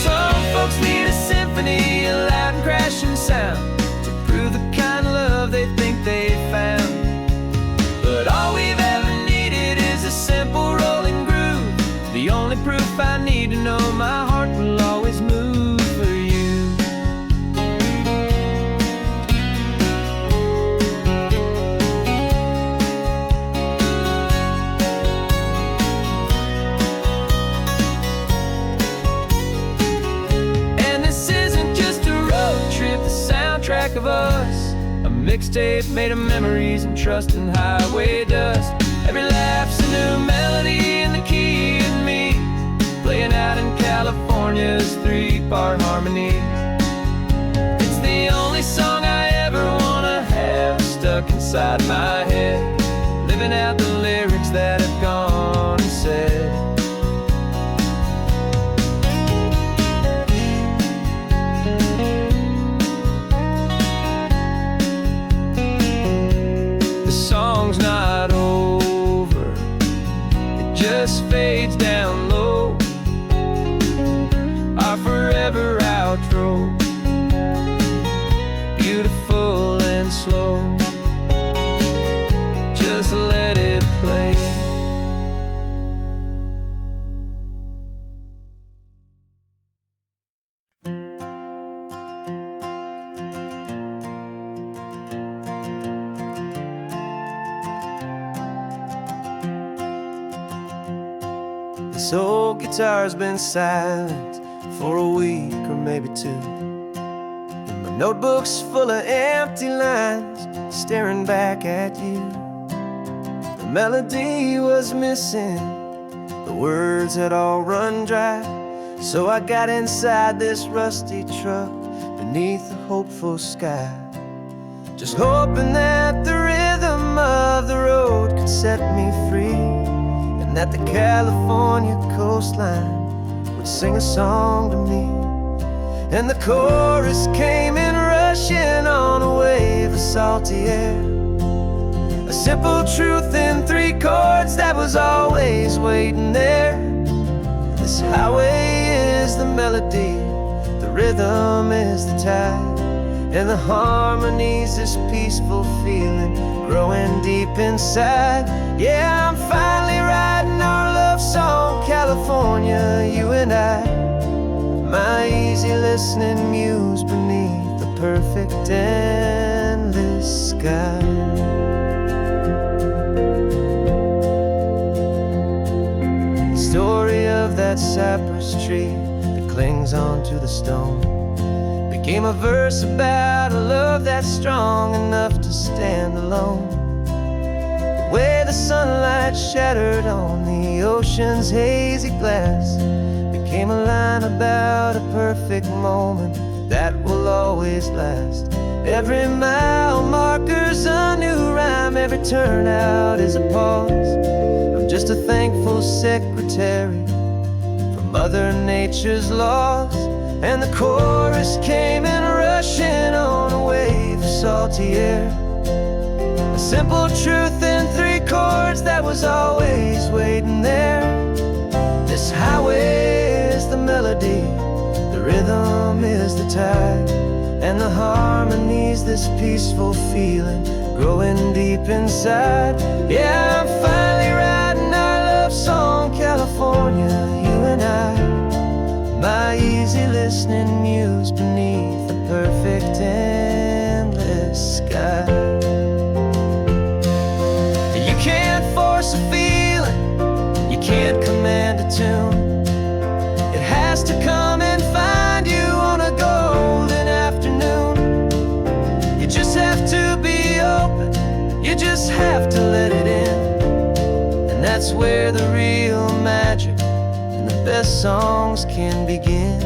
Some folks need a symphony, a loud and crashing sound, the kind of love they think they found. But all we've ever needed is a simple rolling groove, the only proof I need to know my heart will always move for you. And this isn't just a road trip, the soundtrack of us. A mixtape made of memories and trust in highway dust. Every laugh's a new melody in the key and me, playing out in California's three-part harmony. It's the only song I ever wanna have stuck inside my head, living out the lyrics that have gone unsaid. This old guitar's been silent for a week or maybe two, and my notebook's full of empty lines staring back at you. The melody was missing, the words had all run dry, so I got inside this rusty truck beneath the hopeful sky, just hoping that the rhythm of the road could set me free, and that the California coastline would sing a song to me. And the chorus came in rushing on a wave of salty air, a simple truth in 3 chords that was always waiting there. This highway is the melody, the rhythm is the tide, and the harmony's this peaceful feeling growing deep inside. Yeah, I'm finally writing our love song, California, you and I, my easy listening muse beneath the perfect endless sky. The story of that cypress tree that clings onto the stone became a verse about a love that's strong enough to stand alone. The way the sunlight shattered on the ocean's hazy glass became a line about a perfect moment that will always last. Every mile marker's a new rhyme, every turnout is a pause. I'm just a thankful secretary for Mother Nature's laws. And the chorus came in rushing on a wave of salty air, a simple truth in 3 chords that was always waiting there. This highway is the melody, the rhythm is the tide, and the harmony's this peaceful feeling growing deep inside. Yeah, I'm finally writing our love song, California, you and I, my easy listening muse beneath the perfect endless sky. You can't force a feeling, you can't command a tune. It has to come and find you on a golden afternoon. You just have to be open, you just have to let it in, and that's where the real magic, the best songs can begin.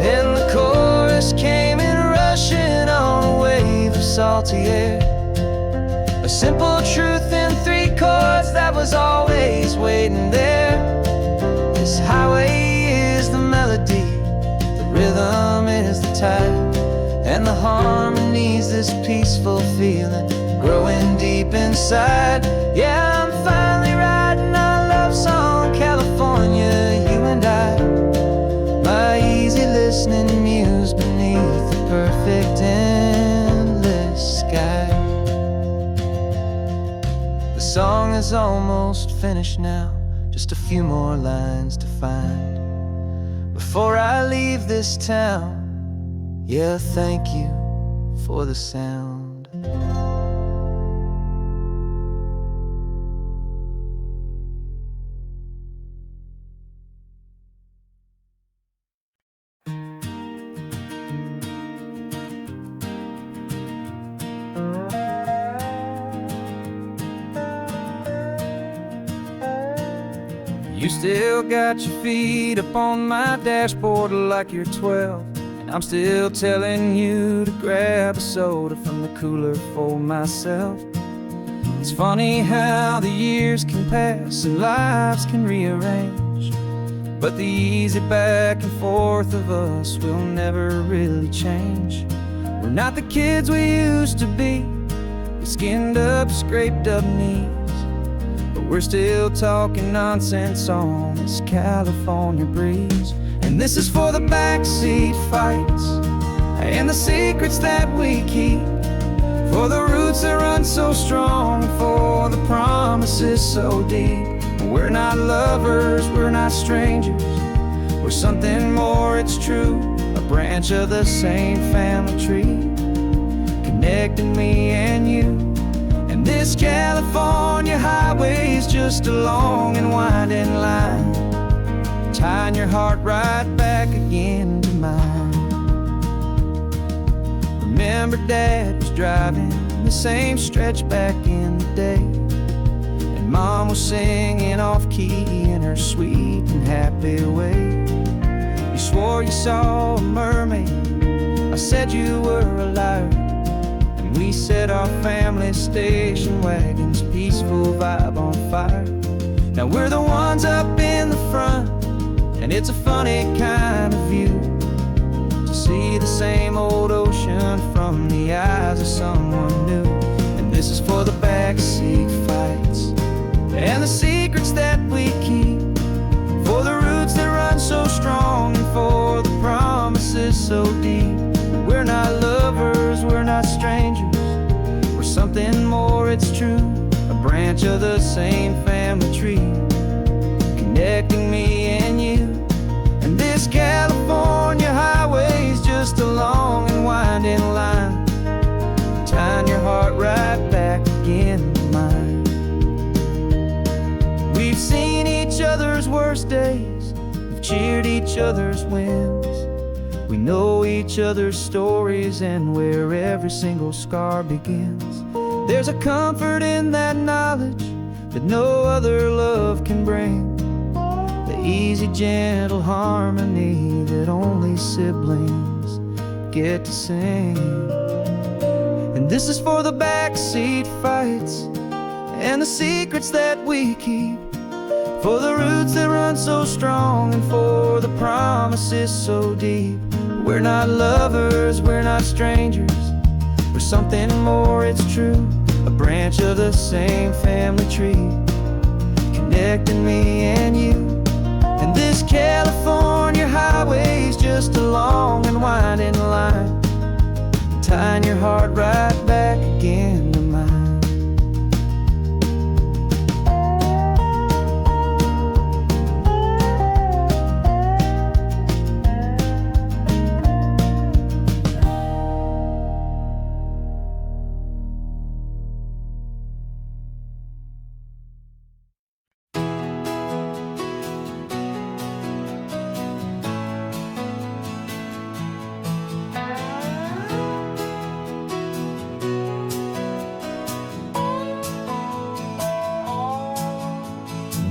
And the chorus came in rushing on a wave of salty air, a simple truth in 3 chords that was always waiting there. This highway is the melody, the rhythm is the tide, and the harmony's this peaceful feeling growing deep inside. Yeah, I'm finally writing our love song, California, you and I, my easy listening muse beneath the perfect endless sky. The song is almost finished now, just a few more lines to find before I leave this town. Yeah, thank you for the sound. You still got your feet up on my dashboard like you're 12, and I'm still telling you to grab a soda from the cooler for myself. It's funny how the years can pass and lives can rearrange, but the easy back and forth of us will never really change. We're not the kids we used to be, with skinned up, scraped up knees, but we're still talking nonsense on this California breeze. And this is for the backseat fights and the secrets that we keep. For the roots that run so strong, for the promises so deep. We're not lovers, we're not strangers, we're something more, it's true. A branch of the same family tree, connecting me and you. And this California highway is just a long and winding line, tying your heart right back again to mine. Remember Dad was driving the same stretch back in the day, and Mom was singing off-key in her sweet and happy way. You swore you saw a mermaid, I said you were a liar, and we set our family station wagon's peaceful vibe on fire. Now we're the ones up in the front, and it's a funny kind of view to see the same old ocean from the eyes of someone new. And this is for the backseat fights and the secrets that we keep, for the roots that run so strong, and for the promises so deep. We're not lovers, we're not strangers, we're something more, it's true. A branch of the same family tree, connecting me and you. And this California highway is just a long and winding line, tying your heart right back again to mine. We've seen each other's worst days, we've cheered each other's wins. We know each other's stories and where every single scar begins. There's a comfort in that knowledge that no other love can bring, the easy, gentle harmony that only siblings get to sing. And this is for the backseat fights and the secrets that we keep, for the roots that run so strong, and for the promises so deep. We're not lovers, we're not strangers, we're something more, it's true. A branch of the same family tree, connecting me and you. And this California highway is just a long and winding line, tying your heart right back again to mine.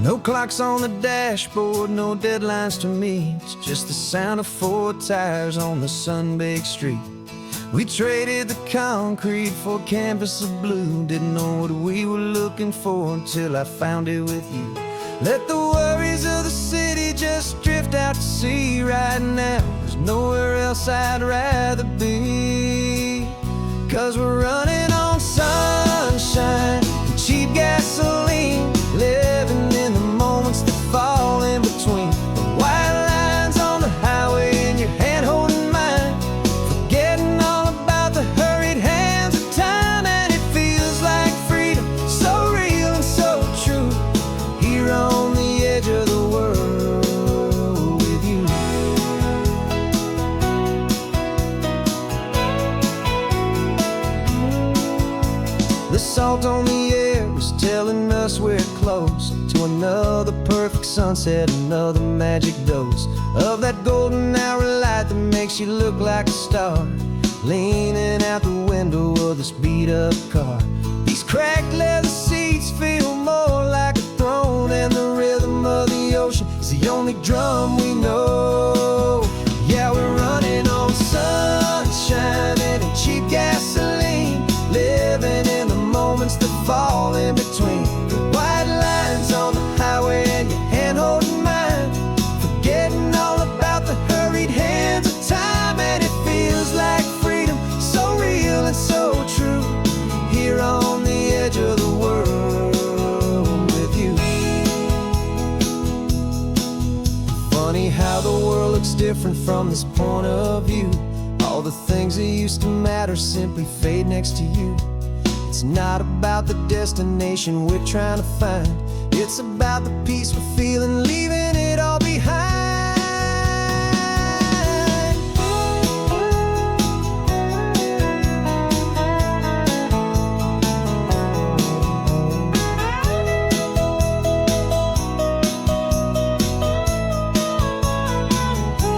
No clocks on the dashboard, no deadlines to meet, just the sound of 4 tires on the sun-baked street. We traded the concrete for a canvas of blue, didn't know what we were looking for until I found it with you. Let the worries of the city just drift out to sea right now. There's nowhere else I'd rather be, 'cause we're running on sunshine and cheap gasoline, living in the moments that fall in between the white lines on the highway and your hand holding mine, forgetting all about the hurried hands of time. And it feels like freedom, so real and so true, here on the edge of the world with you. The salt on the air is telling us we're close to another perfect sunset, another magic dose of that golden hour light that makes you look like a star, leaning out the window of this beat-up car. These cracked leather seats feel more like a throne, and the rhythm of the ocean is the only drum we know. Yeah, we're running on sunshine and cheap gasoline, living in the moments that fall in between the white lines on the highway and your hand holding mine, forgetting all about the hurried hands of time. And it feels like freedom, so real and so true, here on the edge of the world with you. Funny how the world looks different from this point of view. All the things that used to matter simply fade next to you. It's not about the destination we're trying to find. It's about the peace we're feeling, leaving it all behind.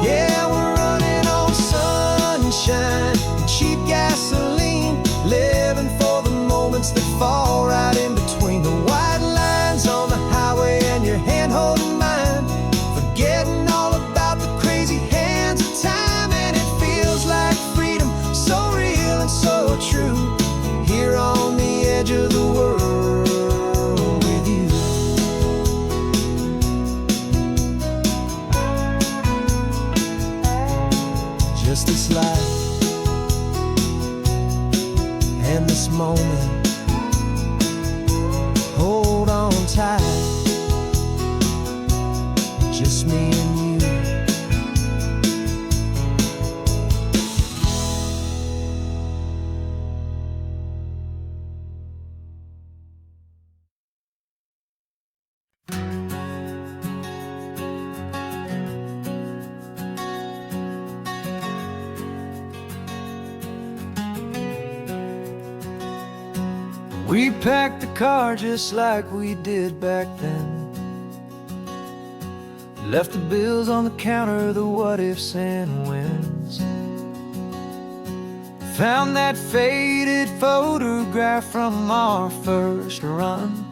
Yeah, we're running on sunshine and cheap gasoline, living for the moments that fall right in between the white lines on the highway and your hand holding mine, forgetting all about the crazy hands of time. And it feels like freedom, so real and so true, here on the edge of the world with you. Just this life and this moment, hold on tight, just me and you. We packed the car just like we did back then, left the bills on the counter, the what ifs and whens. Found that faded photograph from our first run,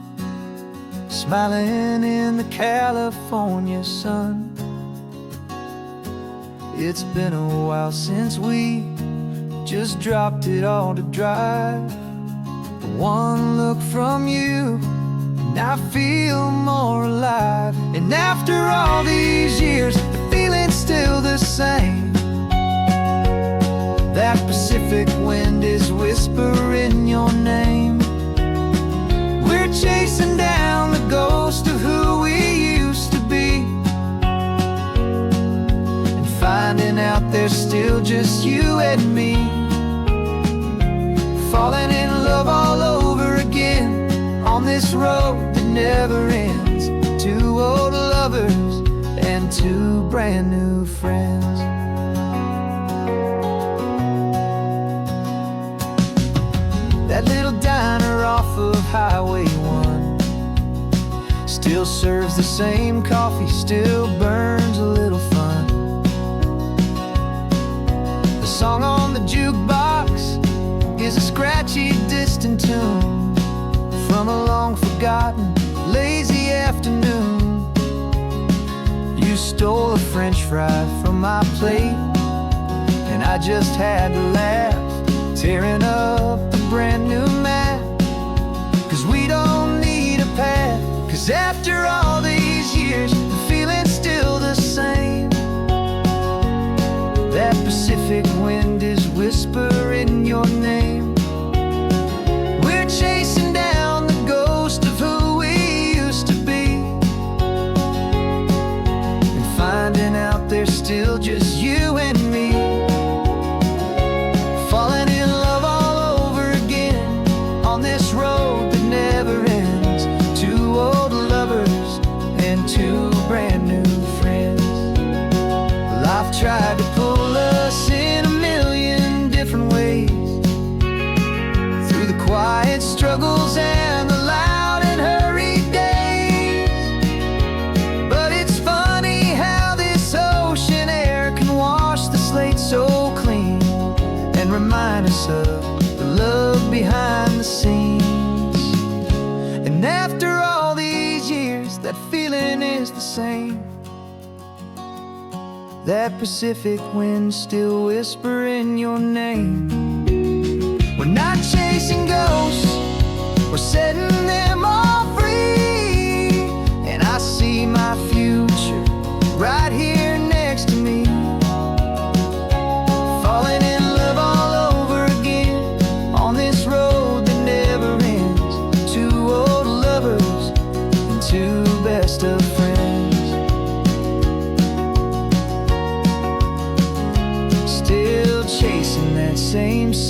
smiling in the California sun. It's been a while since we just dropped it all to drive. One look from you and I feel more alive. And after all these years, the feeling's still the same. That Pacific wind is whispering your name. We're chasing down the ghost of who we used to be, and finding out there's still just you and me, falling in love all over again on this road that never ends. Two old lovers and two brand new friends. That little diner off of Highway 1 still serves the same coffee, still burns a little fun. The song on the jukebox is a scratchy, distant tune from a long-forgotten, lazy afternoon. You stole a French fry from my plate, and I just had to laugh, tearing up the brand new map. 'Cause we don't need a path, 'cause after all these years, the feeling's still the same. That Pacific wind is whispering your name. We're chasing down the ghost of who we used to be, and finding out there's still just you and me, falling in love all over again on this road that never ends. Two old lovers and two brand new friends. Life tried to pull us in a million different ways, through the quiet struggles and the loud and hurried days. But it's funny how this ocean air can wash the slate so clean, and remind us of the love behind the scenes. And after all these years, that feeling is the same. That Pacific wind still whispering your name. We're not chasing ghosts, we're setting them all free. And I see my future right here next to me, falling in love all over again on this road that never ends. Two old lovers and two best of friends. Still chasing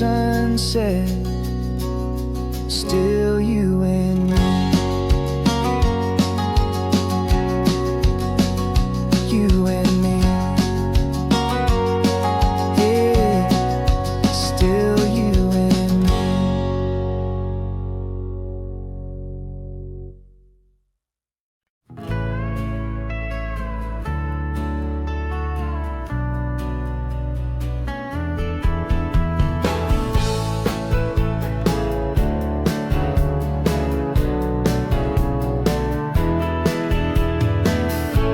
sunset, still you and me. You and me. Yeah, still you and me.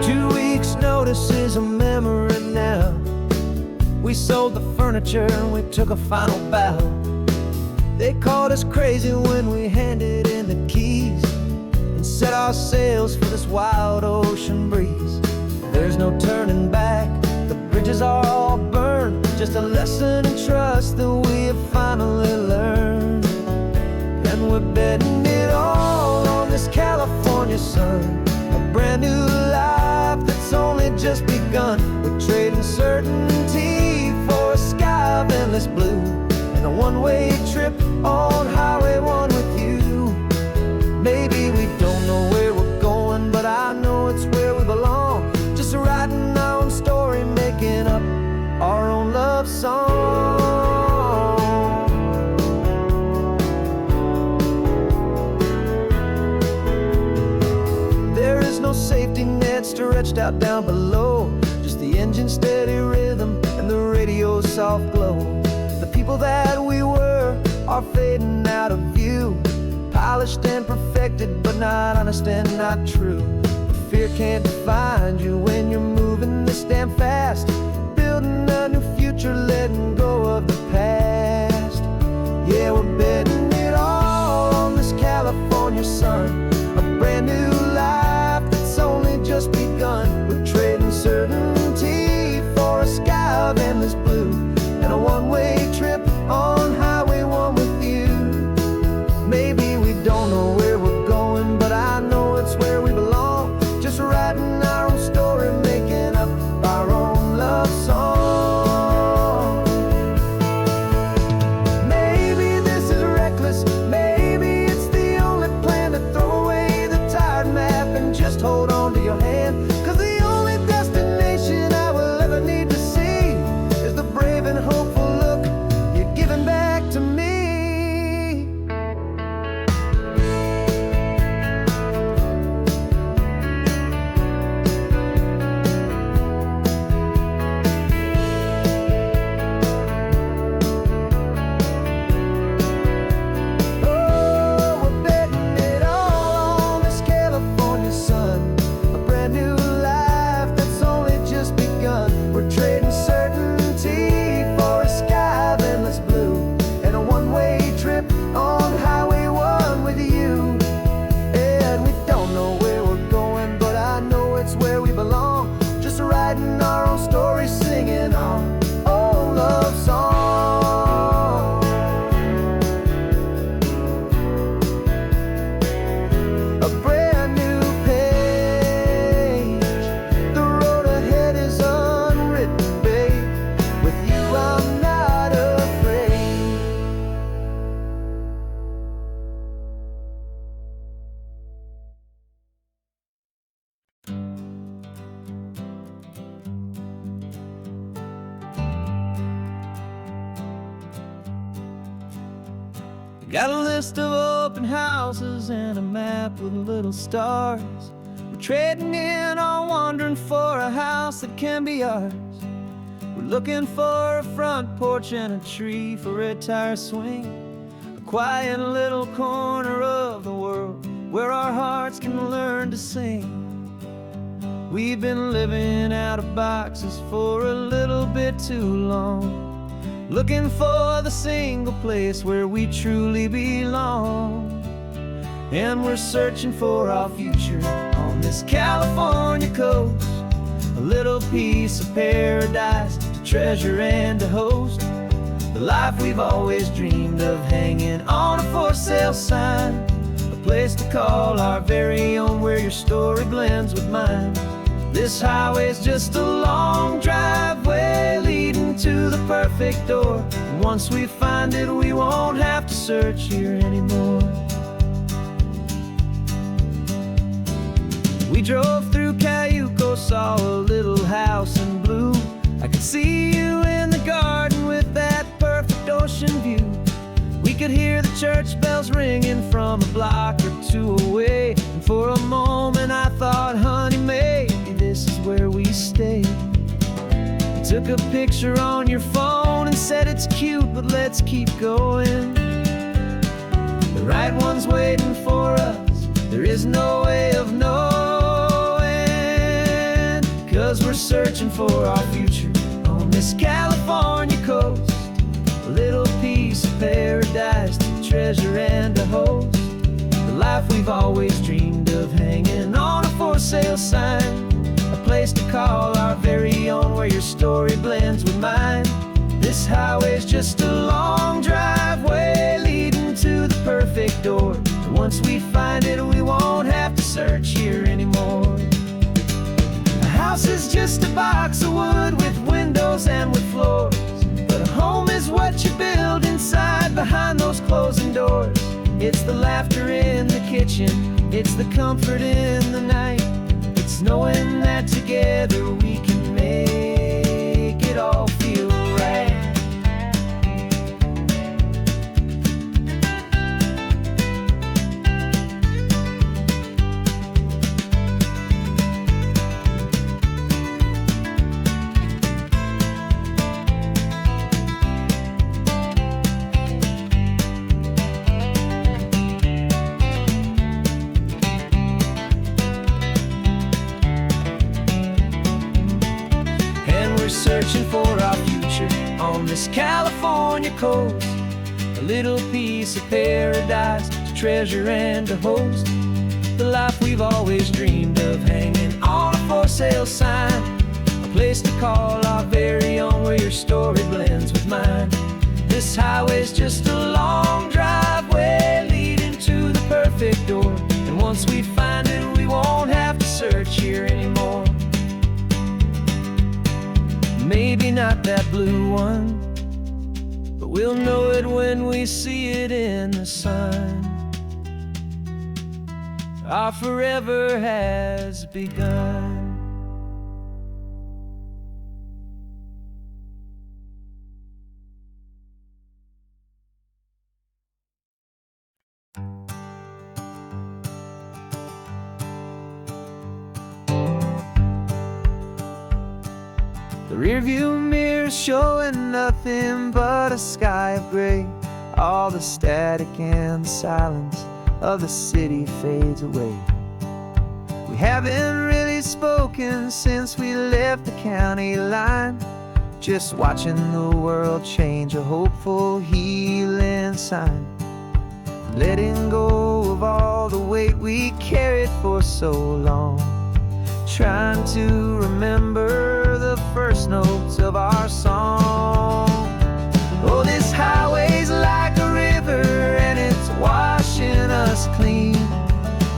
2 weeks' notice is a memory now. We sold the furniture and we took a final bow. They called us crazy when we handed in the keys and set our sails for this wild ocean breeze. There's no turning back, the bridges are all burned. Just a lesson in trust that we have finally learned. And we're betting it all on this California sun, a brand new life that's only just begun. We're trading certainty for a sky of endless blue and a one-way trip on Highway 1 with you. Maybe we don't know where we're going, but I know it's where we belong. Just writing our own story, making up our own love song. There is no safety net stretched out down below, just the engine's steady rhythm and the radio's soft glow. The people that we were are fading out of view, polished and perfected, but not honest and not true. Fear can't find you when you're moving this damn fast, building a new future, letting go of the past. Yeah, we're betting it all on this California sun, a brand new life that's only just begun. We're trading certainty for a sky of endless blue and a one-way trip on Highway 1 with you. Maybe we don't know where we're going, but I know it's where we belong. Just writing our own story, making up our own love song. Maybe this is reckless, maybe it's the only plan to throw away the tired map and just hold on to your hand. 'Cause the only destination I will ever need to see is the brave and hopeful look you're giving back to me. Oh, we're betting it all on this California sun, a brand new life that's only just begun. We're trading certainty for a sky of endless blue and a one-way trip on Highway 1 with you. And we don't know where we're going, but I know it's where we belong. Just writing our own story, singing our own love song. A brand new page, the road ahead is unwritten, babe. With you I'm not afraid. Got a list of open houses and a map with little stars. We're trading in our wandering for a house that can be ours. We're looking for a front porch and a tree for a tire swing, a quiet little corner of the world where our hearts can learn to sing. We've been living out of boxes for a little bit too long, looking for the single place where we truly belong. And we're searching for our future on this California coast, a little piece of paradise to treasure and to host, the life we've always dreamed of, hanging on a for sale sign, a place to call our very own, where your story blends with mine. This highway's just a long driveway leading to the perfect door. And once we find it, we won't have to search here anymore. We drove through Cayuco, saw a little house in blue. I could see you in the garden with that perfect ocean view. We could hear the church bells ringing from a block or two away. And for a moment I thought, honey, maybe this is where we stay. You took a picture on your phone and said it's cute, but let's keep going. The right one's waiting for us, there is no way of knowing. 'Cause we're searching for our future on this California coast. A little piece of paradise to treasure and to host. The life we've always dreamed of, hanging on a for sale sign. A place to call our very own, where your story blends with mine. This highway's just a long driveway leading to the perfect door. And once we find it, we won't have to search here anymore. A house is just a box of wood with windows and with floors. But a home is what you build inside behind those closing doors. It's the laughter in the kitchen, it's the comfort in the night. It's knowing that together we can make it all feel right. Searching for our future on this California coast. A little piece of paradise to treasure and to host. The life we've always dreamed of, hanging on a for sale sign. A place to call our very own, where your story blends with mine. This highway's just a long driveway leading to the perfect door. And once we find it, we won't have to search here anymore. Maybe not that blue one, but we'll know it when we see it in the sun. Our forever has begun. The rearview mirror showing nothing but a sky of gray. All the static and the silence of the city fades away. We haven't really spoken since we left the county line. Just watching the world change, a hopeful healing sign. Letting go of all the weight we carried for so long. Trying to remember the first notes of our song. Oh, this highway's like a river and it's washing us clean,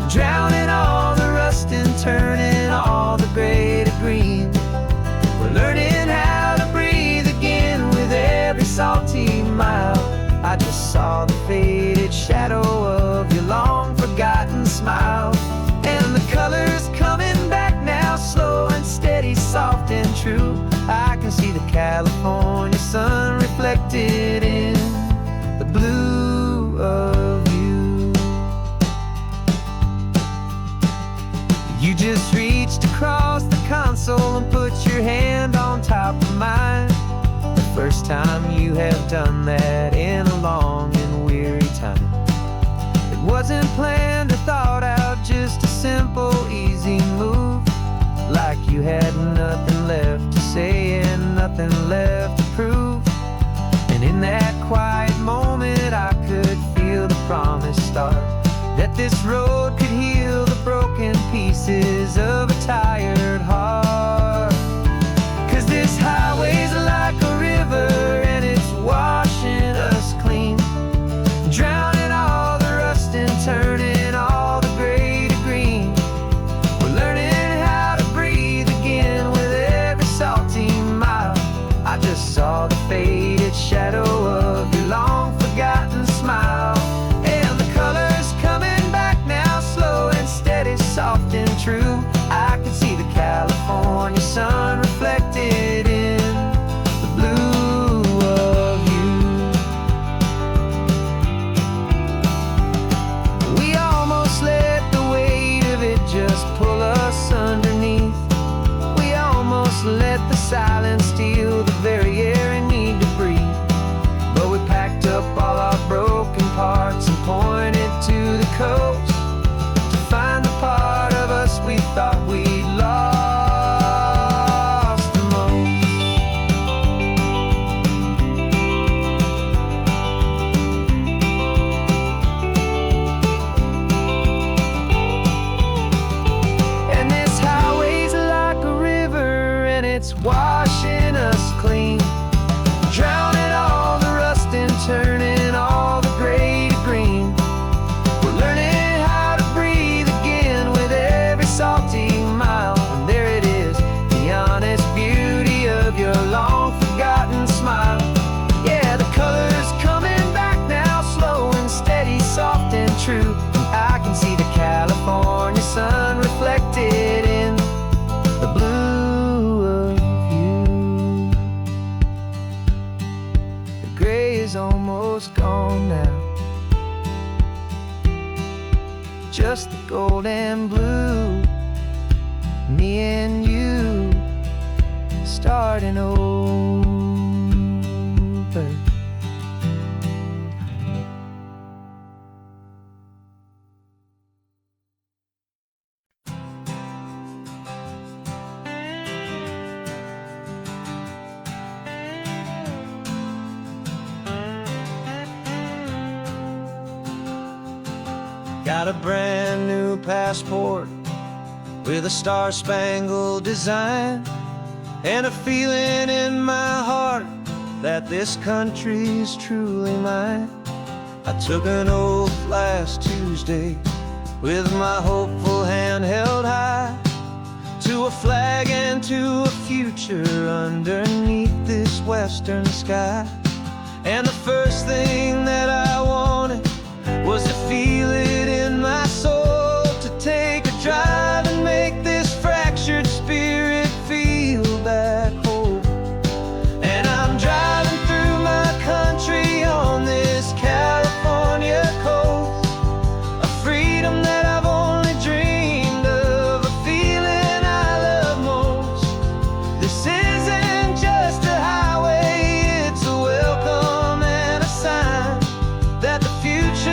drowning all the rust and turning all the gray to green. We're learning how to breathe again with every salty mile. I just saw the faded shadow of your long forgotten smile. And the colors coming back now, slow and steady, soft and true. I can see the California sun reflected in the blue of you. You just reached across the console and put your hand on top of mine. The first time you have done that in a long and weary time. It wasn't planned or thought out, just a simple, easy move. Like you had nothing left to say and nothing left to prove. And in that quiet moment I could feel the promise start, that this road could heal the broken pieces of a tired heart. 'Cause this highway's like a river and it's washing us clean, drowning all the rust and turning all the gray to green. We're learning how to breathe silence steal the very air I need to breathe. But we packed up all our broken parts and pointed to the coast to find the part of us we thought we'd lost the most. And this highway's like a river, and it's washing us clean, drowning all the rust and turning all the gray to green. We're learning how to breathe again with every salty mile. And there it is, the honest beauty of your long forgotten smile. Yeah, the color's coming back now, slow and steady, soft and true. And I can see the California sun reflected in the blue of you. The gray is almost gone now, just the gold and blue. Me and you starting over. Got a brand new passport with a star-spangled design, and a feeling in my heart that this country's truly mine. I took an oath last Tuesday with my hopeful hand held high to a flag and to a future underneath this western sky. And the first thing that I wanted was to feel it in my soul, to take a drive and make this fractured spirit feel back home. And I'm driving through my country on this California coast, a freedom that I've only dreamed of, a feeling I love most. This isn't just a highway, it's a welcome and a sign that the future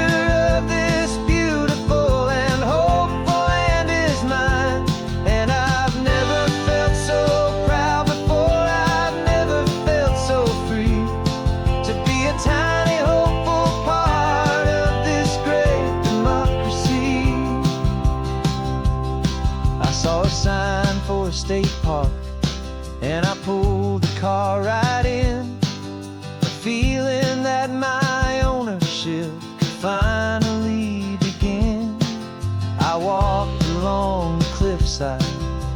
of this beautiful and hopeful land is mine. And I've never felt so proud before, I've never felt so free to be a tiny hopeful part of this great democracy. I saw a sign for a state park, and I pulled the car right in, a feeling that my ownership could finally begin. I walked along the cliffside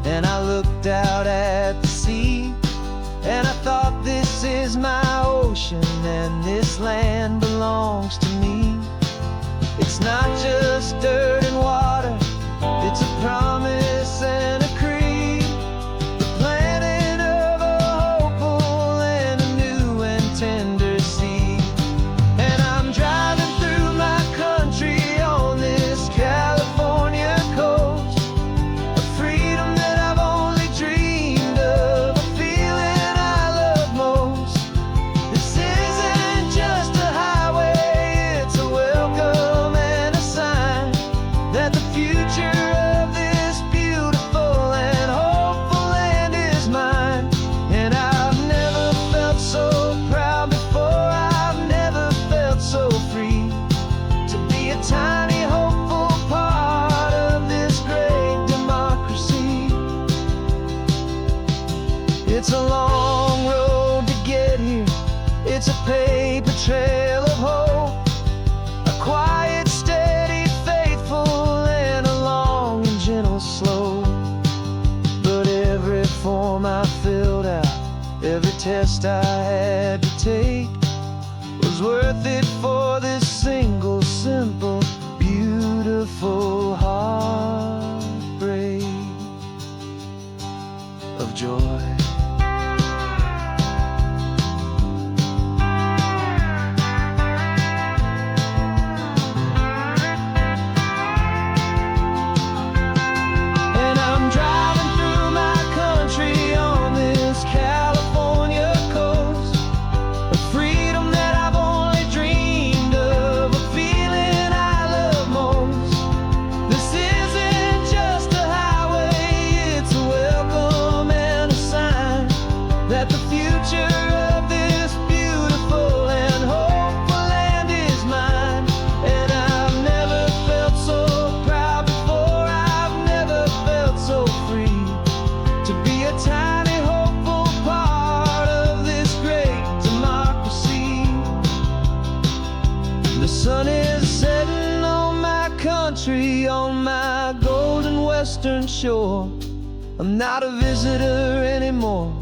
and I looked out at the sea, and I thought, this is my ocean and this land belongs to me. It's not just dirt and water, it's a promise and a creed, the planting of a hopeful and a new and tender seed. And I'm driving through my country on this California coast, a freedom that I've only dreamed of, a feeling I love most. This isn't just a highway, it's a welcome and a sign that the future of this beautiful and hopeful land is mine. And I've never felt so proud before, I've never felt so free to be a tiny hopeful part of this great democracy. It's a long road to get here, it's a paper trail of hope, a quiet, steady, faithful, and a long and gentle slope. But every form I filled out, every test I had to take, was worth it for this single, simple, beautiful heartbreak of joy. And I'm driving through my country on this California free on my golden western shore. I'm not a visitor anymore.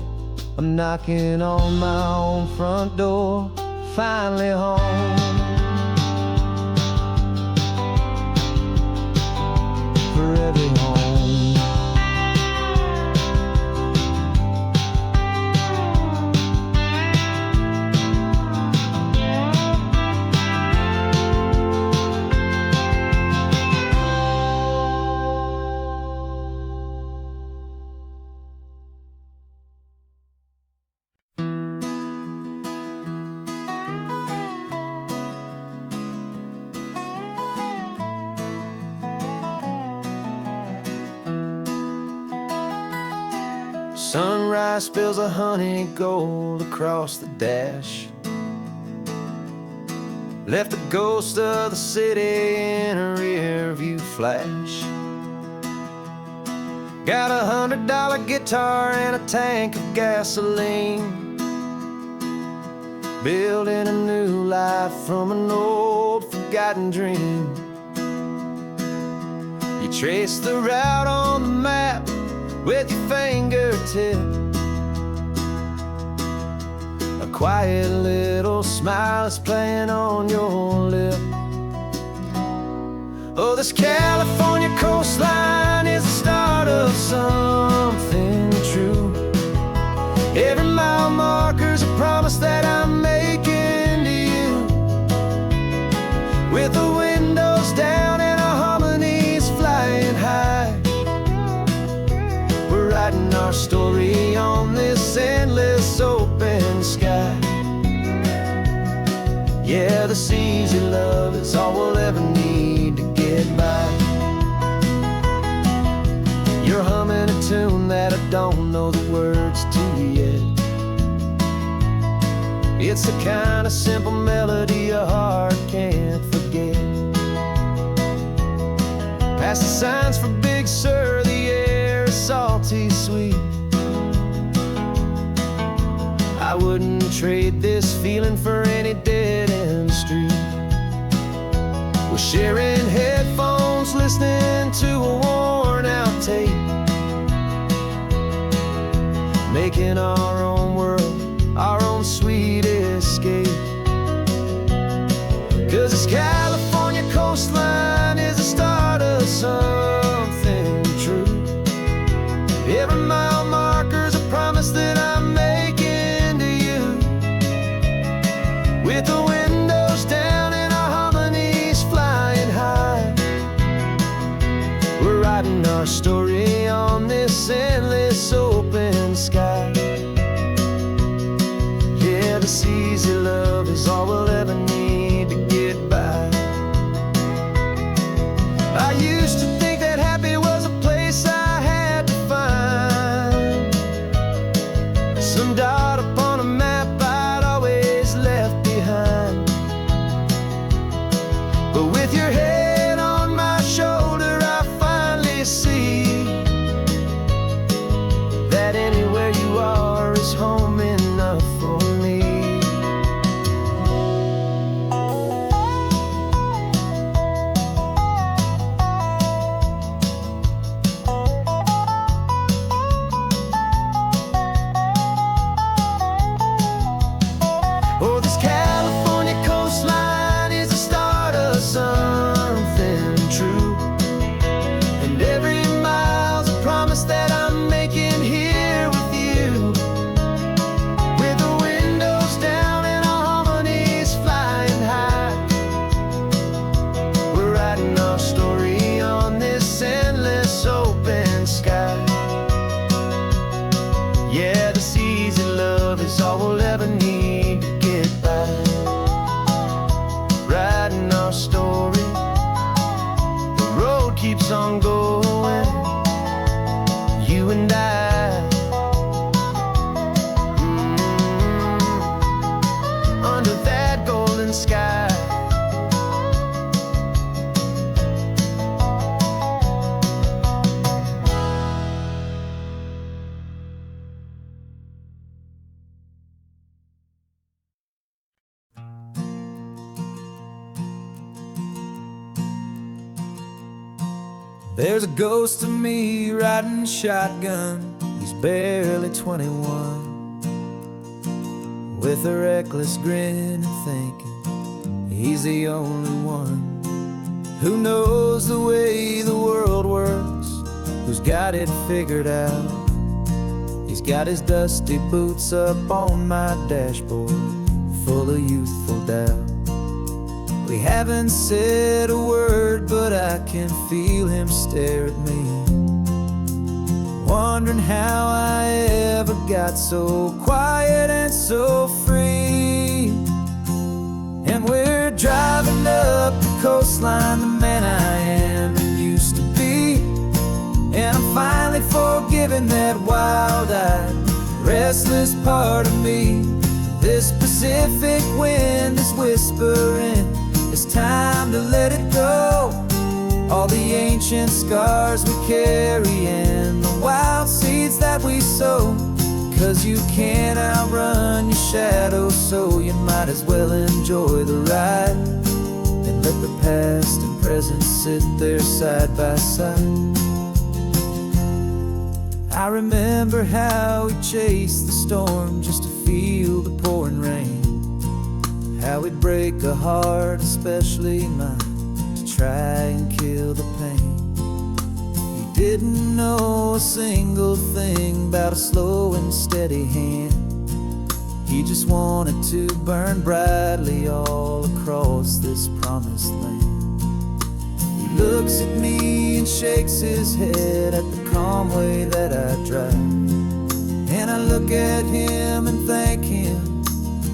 I'm knocking on my own front door, finally home. For every home. Sunrise spills a honey gold across the dash. Left the ghost of the city in a rear view flash. Got a $100 guitar and a tank of gasoline. Building a new life from an old forgotten dream. You trace the route on the map with your fingertip. A quiet little smile is playing on your lip. Oh, this California coastline is the start of something true. Every mile marker's a promise that I'm making to you. With the windows down and our harmonies flying high, we're writing our story on this endless open sky. Yeah, this easy love is all we'll ever need to get by. You're humming a tune that I don't know the words to yet. It's the kind of simple melody a heart can't forget. Past the signs for Big Sur, the air is salty sweet. I wouldn't trade this feeling for any dead-end street. We're sharing headphones, listening to a worn-out tape, making our own world, our own sweet escape. 'Cause this California coastline is the start of something true. Every mile marker's a promise that I'm making to you. With the windows down and our harmonies flying high, we're writing our story on this endless open sky. Yeah, this easy love is all we'll ever need to get by. I used to think that happy was a place I had to find, some dot upon a map I'd always left behind. But with your head on my shoulder, I finally see that anywhere you are is home enough for me. Oh, this California coastline is the start of something true. And every mile's a promise that I'm making here with you. With the windows down and our harmonies flying high, we're writing our story on this endless open sky. Yeah, this easy love is all we'll ever need to get by. Writing our story, the road keeps on going, you and I. Under that golden sky. There's a ghost of me riding shotgun. He's barely 21, with a reckless grin and thinking he's the only one who knows the way the world works, who's got it figured out. He's got his dusty boots up on my dashboard, full of youthful doubt. We haven't said a word, but I can feel him stare at me, wondering how I ever got so quiet and so free. And we're driving up the coastline, the man I am and used to be. And I'm finally forgiving that wild-eyed, restless part of me. This Pacific wind is whispering, it's time to let it go. All the ancient scars we carry and the wild seeds that we sow. 'Cause you can't outrun your shadow, so you might as well enjoy the ride and let the past and present sit there side by side. I remember how we chased the storm just to feel the pouring rain, how we'd break a heart, especially mine, to try and kill the pain. He didn't know a single thing about a slow and steady hand. He just wanted to burn brightly all across this promised land. He looks at me and shakes his head at the calm way that I drive, and I look at him and thank him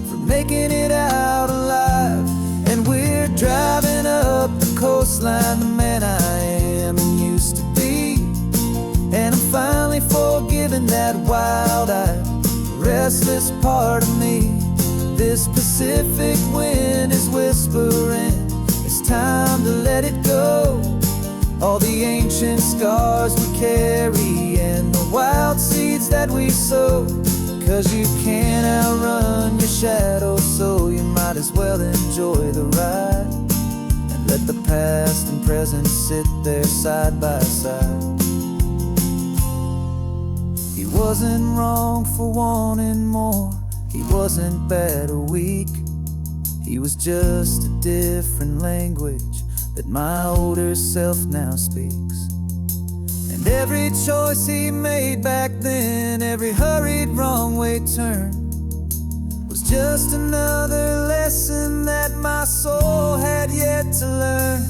for making it out alive. And we're driving up the coastline, the man I am and used to be. And I'm finally forgiving that wild-eyed, restless part of me. This Pacific wind is whispering, it's time to let it go. All the ancient scars we carry and the wild seeds that we sow. 'Cause you can't outrun your shadow, so you might as well enjoy the ride and let the past and present sit there side by side. He wasn't wrong for wanting more, he wasn't bad or weak. He was just a different language that my older self now speaks. And every choice he made back then, every hurried wrong way turn, was just another lesson that my soul had yet to learn.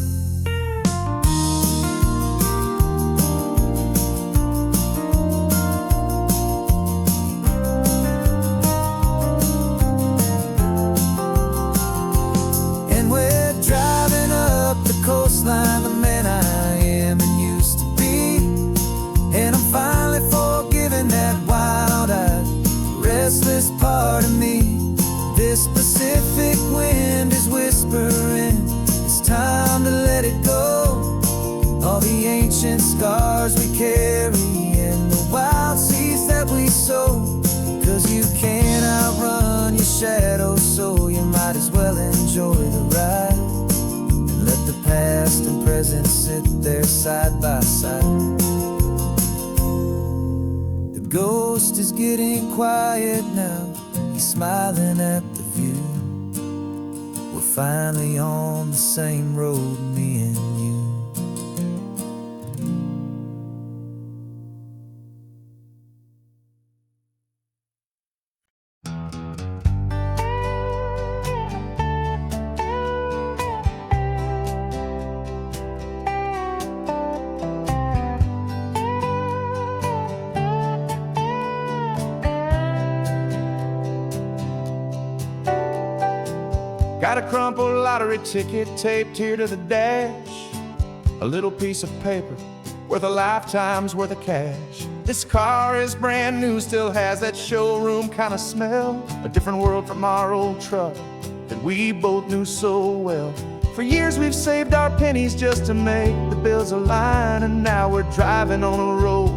Coastline, the man I am and used to be. And I'm finally forgiving that wild-eyed, restless part of me. This Pacific wind is whispering, it's time to let it go. All the ancient scars we carry and the wild seeds that we sow. 'Cause you can't outrun your shadow, so you might as well enjoy the ride. Let the past and present sit there side by side. The ghost is getting quiet now, he's smiling at the view. We're finally on the same road, me and you. Got a crumpled lottery ticket taped here to the dash, a little piece of paper worth a lifetime's worth of cash. This car is brand new, still has that showroom kind of smell, a different world from our old truck that we both knew so well. For years we've saved our pennies just to make the bills align, and now we're driving on a road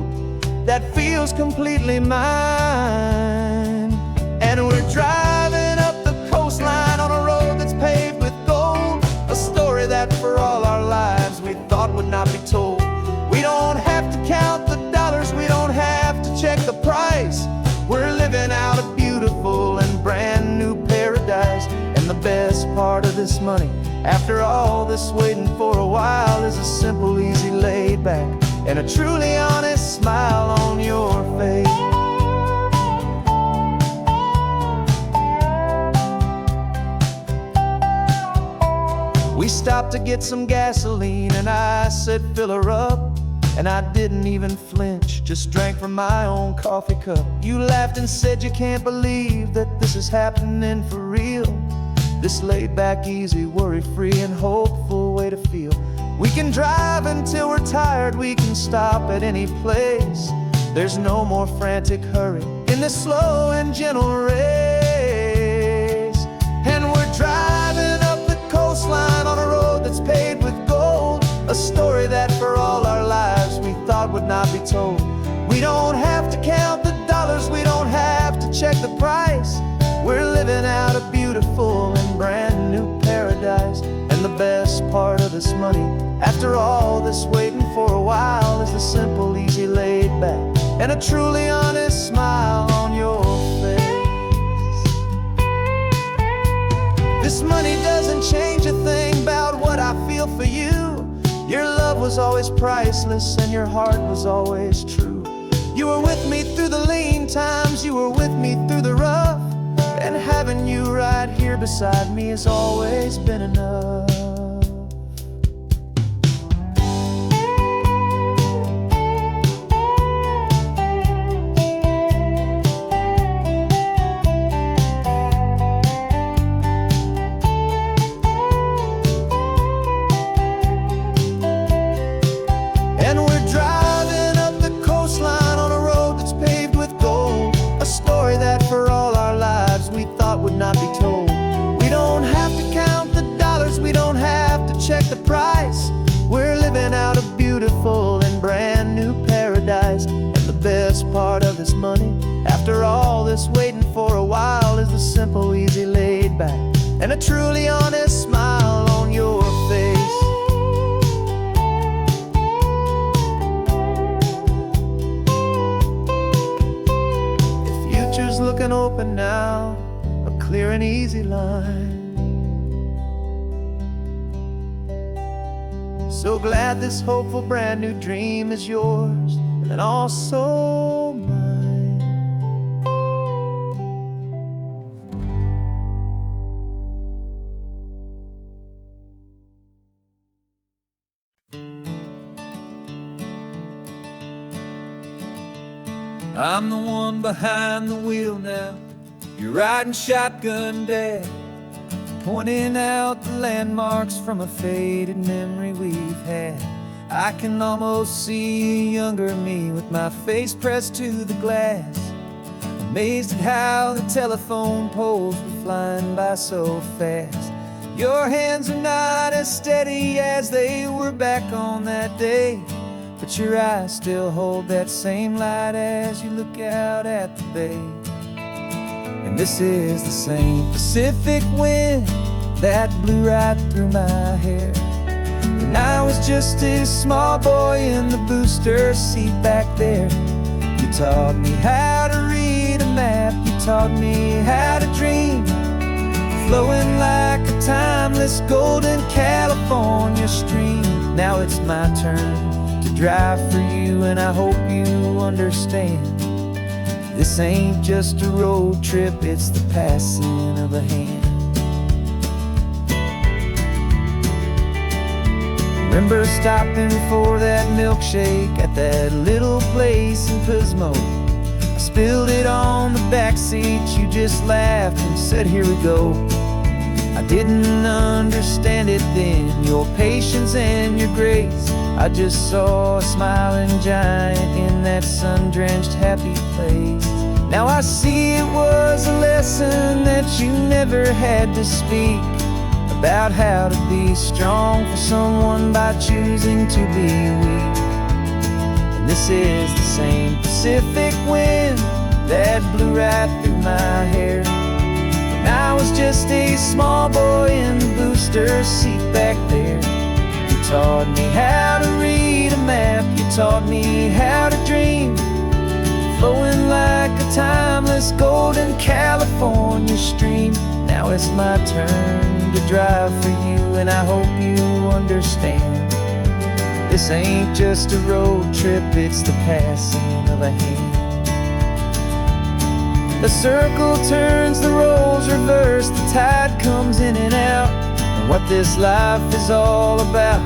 that feels completely mine. And we're driving up the coastline on a road that's paved with gold, a story that for all our lives we thought would not be told. We this money. After all this waiting for a while is a simple, easy, laid back, and a truly honest smile on your face. We stopped to get some gasoline and I said fill her up, and I didn't even flinch, just drank from my own coffee cup. You laughed and said you can't believe that this is happening for real. This laid back, easy, worry-free and hopeful way to feel. We can drive until we're tired, we can stop at any place. There's no more frantic hurry in this slow and gentle race. And we're driving up the coastline on a road that's paved with gold, a story that for all our lives we thought would not be told. We don't have to count the dollars, we don't have to check the price. We're living out a beautiful and brand new paradise. And the best part of this money, after all this waiting for a while, is the simple, easy, laid back, and a truly honest smile on your face. This money doesn't change a thing about what I feel for you. Your love was always priceless and your heart was always true. You were with me through the lean times, you were with me through the rough, and having you right here beside me has always been enough. And we're driving up the coastline on a road that's paved with gold, a story that for all our lives we thought would not be told. We don't have to count the dollars, we don't have to check the price. We're living out a beautiful and brand new paradise. And the best part of this money, after all this waiting for a while, is the simple, easy, laid back, and a truly honest smile on your face. The future's looking open now, a clear and easy line. So glad this hopeful brand new dream is yours and also mine. I'm the one behind the wheel now. You're riding shotgun, Dad, pointing out the landmarks from a faded memory we've had. I can almost see a younger me with my face pressed to the glass, amazed at how the telephone poles were flying by so fast. Your hands are not as steady as they were back on that day, but your eyes still hold that same light as you look out at the bay. And this is the same Pacific wind that blew right through my hair when I was just a small boy in the booster seat back there. You taught me how to read a map, you taught me how to dream, flowing like a timeless golden California stream. Now it's my turn to drive for you, and I hope you understand. This ain't just a road trip, it's the passing of a hand. Remember stopping for that milkshake at that little place in Pismo. I spilled it on the back seat, you just laughed and said, here we go. I didn't understand it then, your patience and your grace. I just saw a smiling giant in that sun-drenched happy place. Now I see it was a lesson that you never had to speak, about how to be strong for someone by choosing to be weak. And this is the same Pacific wind that blew right through my hair when I was just a small boy in the booster seat back there. You taught me how to read a map, you taught me how to dream, flowing like a timeless golden California stream. Now Now it's my turn to drive for you, and I hope you understand. This ain't just a road trip, it's the passing of a hand. The circle turns, the roles reverse, the tide comes in and out. And what this life is all about,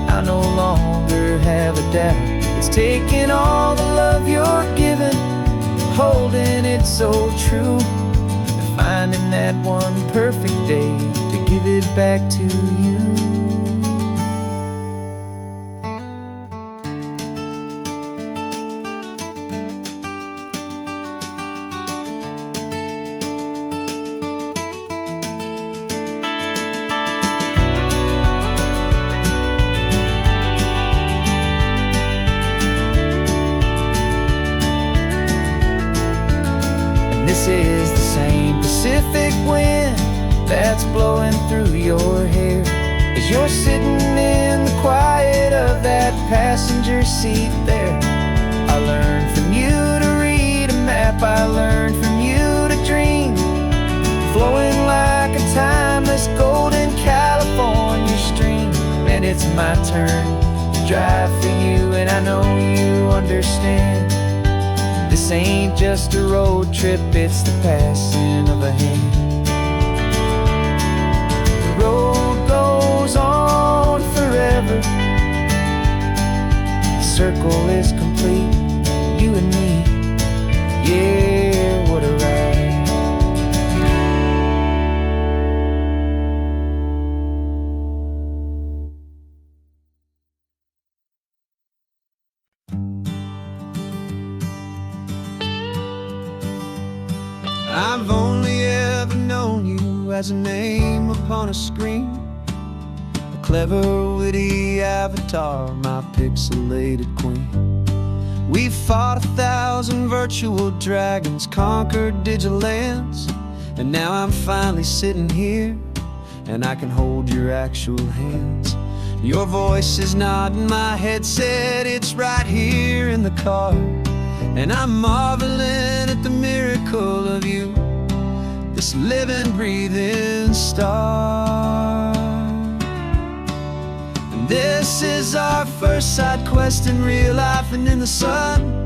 I no longer have a doubt. It's taking all the love you're giving, holding it so true, and finding that one perfect day to give it back to you. This is the same Pacific wind that's blowing through your hair as you're sitting in the quiet of that passenger seat there. I learned from you to read a map, I learned from you to dream, flowing like a timeless golden California stream. And it's my turn to drive for you, and I know you understand. This ain't just a road trip, it's the passing of a hand. The road goes on forever, the circle is complete, you and me, yeah, what a ride. I've only ever known you as a name upon a screen, a clever, witty avatar, my pixelated queen. We've fought 1,000 virtual dragons, conquered digital lands, and now I'm finally sitting here, and I can hold your actual hands. Your voice is not in my headset, it's right here in the car, and I'm marveling at the miracle of you, this living, breathing star. And this is our first side quest in real life and in the sun.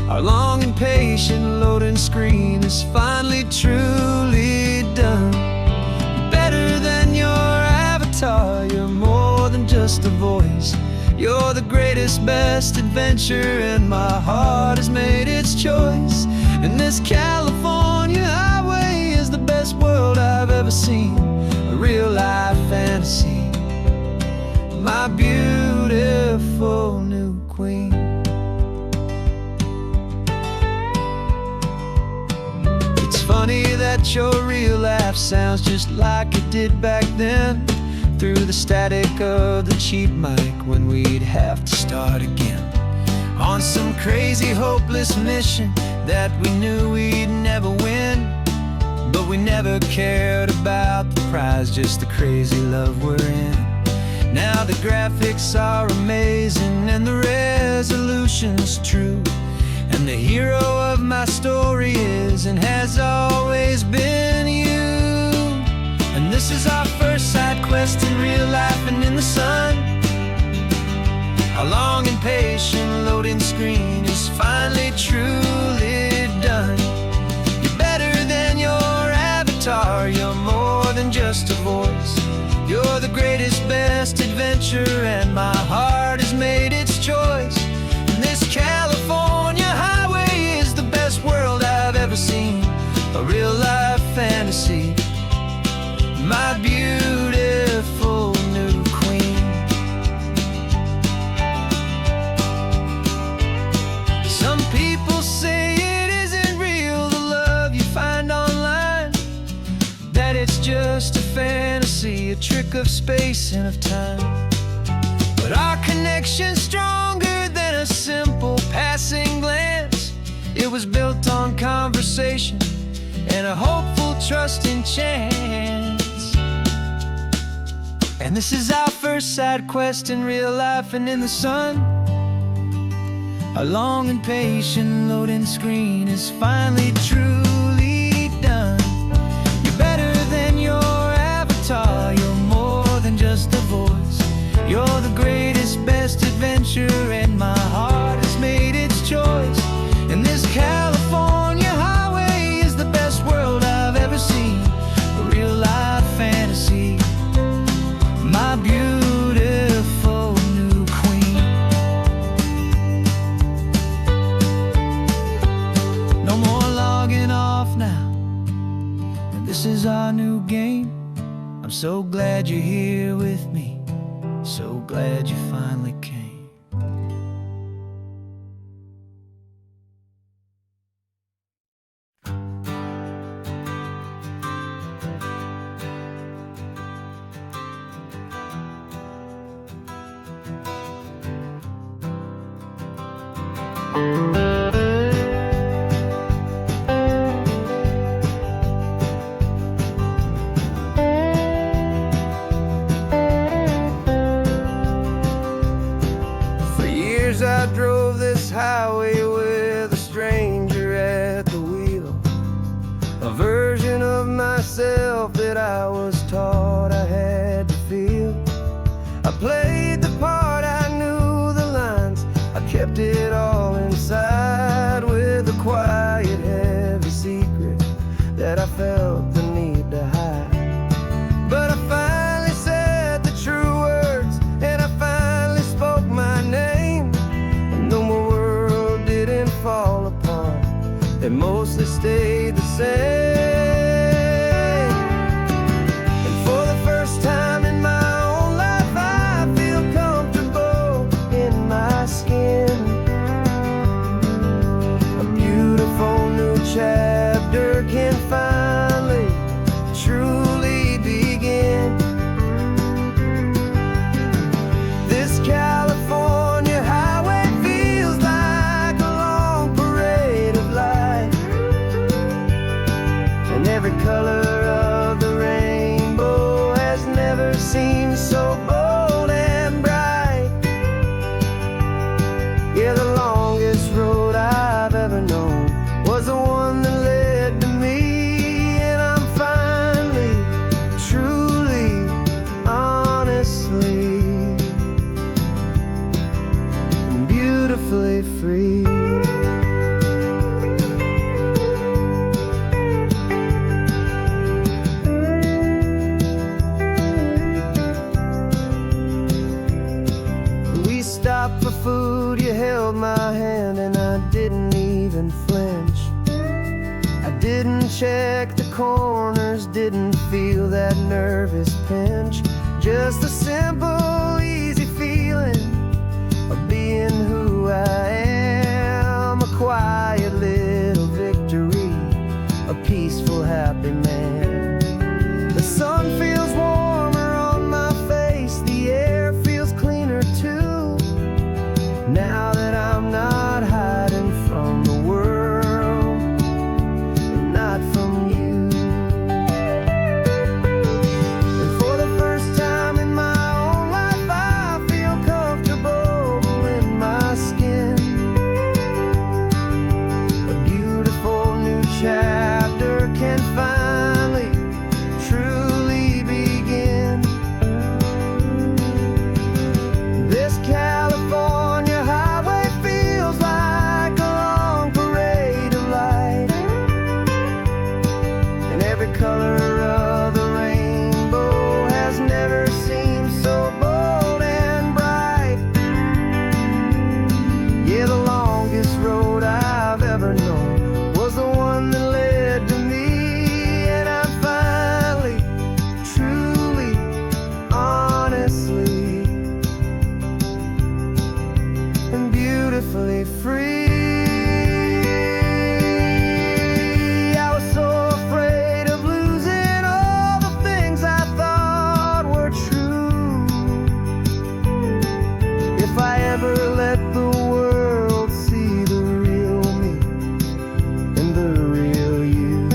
Our long and patient loading screen is finally truly done. Better than your avatar, you're more than just a voice. You're the greatest, best adventure, and my heart has made its choice. And this California highway is the best world I've ever seen, a real-life fantasy, my beautiful new queen. It's funny that your real life sounds just like it did back then, through the static of the cheap mic when we'd have to start again, on some crazy hopeless mission that we knew we'd never win. But we never cared about the prize, just the crazy love we're in. Now the graphics are amazing and the resolution's true, and the hero of my story is and has always been you. And this is our first side quest in real life and in the sun. Our long and patient loading screen is finally truly done. You're better than your avatar, you're more than just a voice. You're the greatest, best adventure, and my heart has made its choice. And this California highway is the best world I've ever seen, a real-life fantasy, my beautiful new queen. Some people say it isn't real, the love you find online, that it's just a fantasy, a trick of space and of time. But our connection's stronger than a simple passing glance. It was built on conversation and a hopeful, trusting chance. And this is our first side quest in real life and in the sun. Our long and patient loading screen is finally truly done. You're adventure, and my heart has made its choice. And this California highway is the best world I've ever seen, a real life fantasy, my beautiful new queen. No more logging off now, and this is our new game. I'm so glad you're here with me, so glad you finally came. I drove this highway with a stranger at the wheel, a version of myself that I was taught I had to feel. I played the part, I knew the lines, I kept it all inside with a quiet, heavy secret that I felt the need to hide. But I finally said the true words, and I finally spoke my name. Though my world didn't fall apart, it mostly stayed the same. And for the first time in my own life, I feel comfortable in my skin. A beautiful new chapter can finally, truly begin. This California highway feels like a long parade of light, and every color of the rainbow has never seemed so bold and bright. Yeah, the longest road I've ever known was the one that led to me, and I'm finally, truly, honestly, beautifully free. We stopped for food, you held my hand, and I didn't even flinch. I didn't check the corners, didn't feel that nervous pinch. Just a simple, easy feeling of being who I am, a quiet little victory, a peaceful, happy man. The sun feels warmer on my face, the air feels cleaner too, now that I'm not hiding from the world, and not from you. And for the first time in my own life, I feel comfortable in my skin. A beautiful new chapter can finally, truly begin. This California highway feels like a long parade of light, and every color of the rainbow has never seemed so bold and bright. Yeah, the longest road I've ever known was the one that led to me, and I'm finally, truly, honestly, and beautifully free. I was so afraid of losing all the things I thought were true. If I ever let the world see the real me and the real you.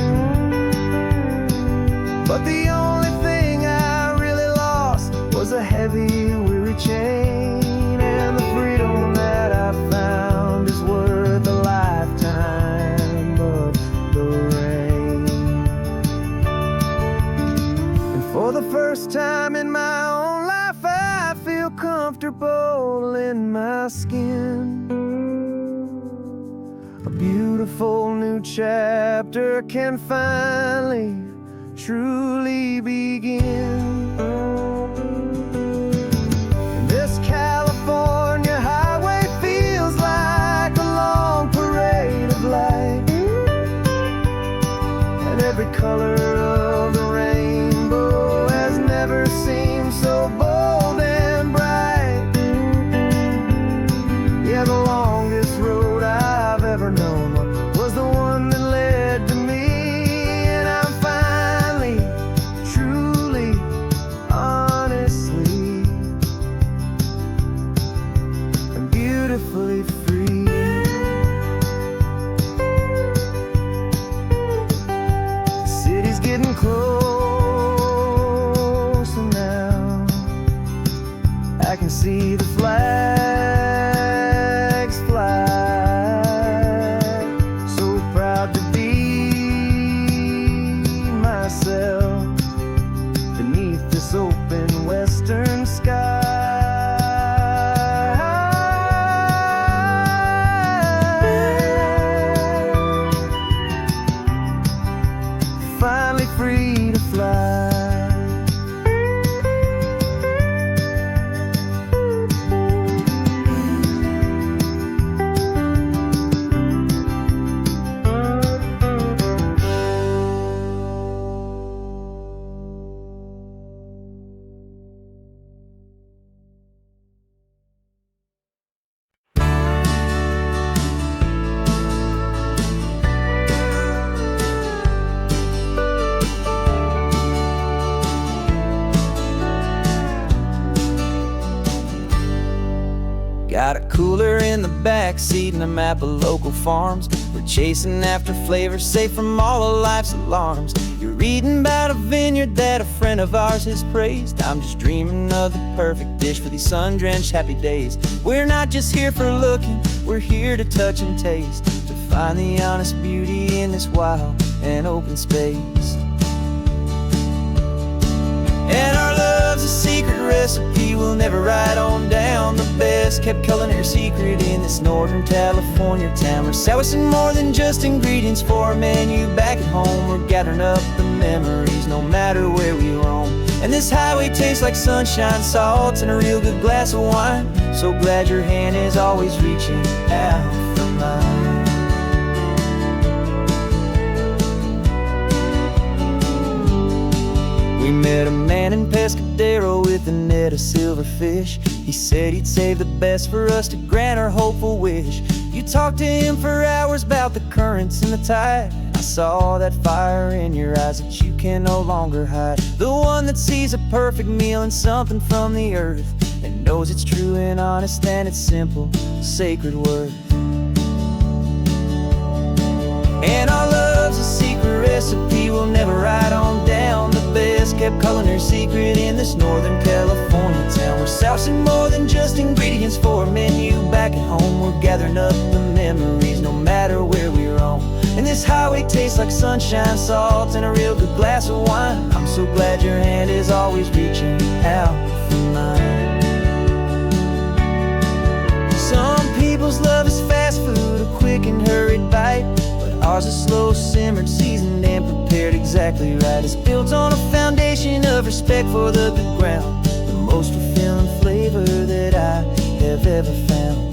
But the only thing I really lost was a heavy, weary chain, and the freedom that I found is worth skin. A beautiful new chapter can finally, truly begin. This California highway feels like a long parade of light, and every color of the rainbow has never seemed so bold and bright. Yeah, the longest road I've ever known was the one that led to me, and I'm finally, truly, honestly, and beautifully free. The city's getting closer now. I can see the flags fly. So proud to be myself beneath this open western sky. Finally free to fly. Got a cooler in the back seat and a map of local farms. We're chasing after flavors safe from all of life's alarms. You're reading about a vineyard that a friend of ours has praised. I'm just dreaming of the perfect dish for these sun-drenched happy days. We're not just here for looking, we're here to touch and taste, to find the honest beauty in this wild and open space. And our love's a secret recipe we'll never write on down. The best kept culinary secret in this Northern California town. We're sourcing more than just ingredients for a menu back at home. We're gathering up the memories no matter where we roam. And this highway tastes like sunshine, salt, and a real good glass of wine. So glad your hand is always reaching out for mine. We met a man in Pescadero with a net of silverfish. He said he'd save the best for us to grant our hopeful wish. You talked to him for hours about the currents and the tide. I saw that fire in your eyes that you can no longer hide. The one that sees a perfect meal in something from the earth, and knows it's true and honest and it's simple, sacred worth. And our love's a secret recipe we'll never write on down. The best kept culinary secret in this Northern California town. We're sourcing more than just ingredients for a menu back at home. We're gathering up the memories no matter where we roam. And this highway tastes like sunshine, salt, and a real good glass of wine. I'm so glad your hand is always reaching out for mine. Some people's love is fast food, a quick and hurried bite. Ours is slow simmered, seasoned and prepared exactly right. It's built on a foundation of respect for the good ground, the most fulfilling flavor that I have ever found.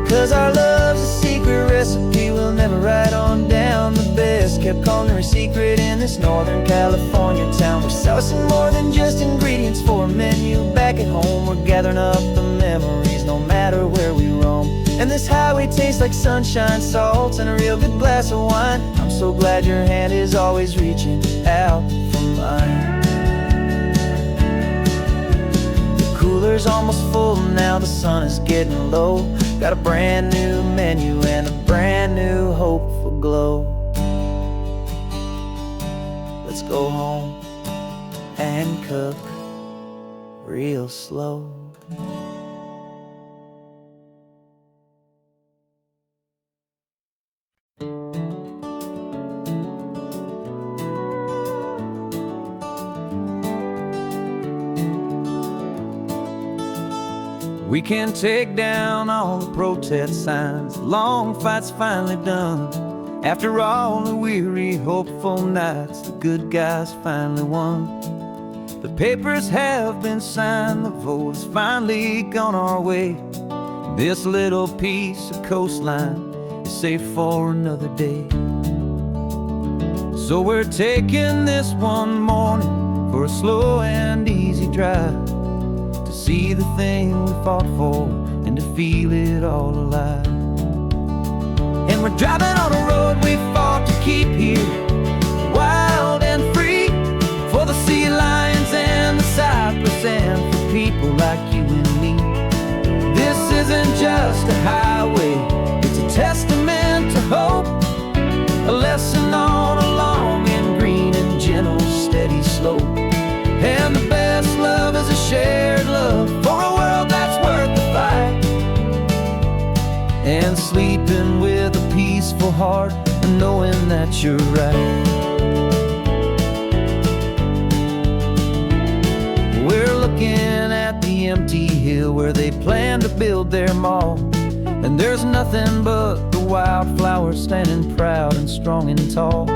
'Cause our love's a secret recipe we'll never write on down. The best kept culinary secret in this Northern California town. We're sourcing more than just ingredients for a menu back at home. We're gathering up the memories no matter where we roam. And this highway tastes like sunshine, salt, and a real good glass of wine. I'm so glad your hand is always reaching out for mine. The cooler's almost full now, the sun is getting low. Got a brand new menu and a brand new hopeful glow. Let's go home and cook real slow. We can take down all the protest signs. Long fight's finally done. After all the weary, hopeful nights, the good guys finally won. The papers have been signed, the vote's finally gone our way. This little piece of coastline is safe for another day. So we're taking this one morning for a slow and easy drive, to see the thing we fought for and to feel it all alive. And we're driving on a road we fought to keep here, wild and free, for the sea lions and the cypress and for people like you and me. This isn't just a highway, it's a testament to hope, a lesson on a long and green and gentle steady slope. And the best love is a shared love for a world that's worth the fight, and sleeping with a peaceful heart and knowing that you're right. We're looking at the empty hill where they plan to build their mall, and there's nothing but the wildflowers standing proud and strong and tall.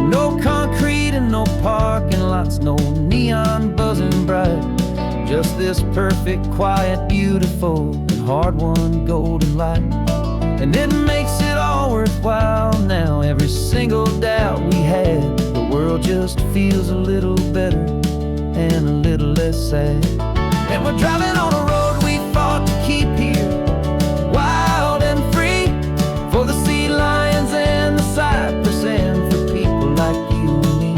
No concrete and no parking lots, no neon buzzing bright, just this perfect, quiet, beautiful, and hard-won golden light. And it makes it all worthwhile now, every single doubt we had. The world just feels a little better and a little less sad. And we're driving on a road we fought to keep here, wild and free, for the sea lions and the cypress and for people like you and me.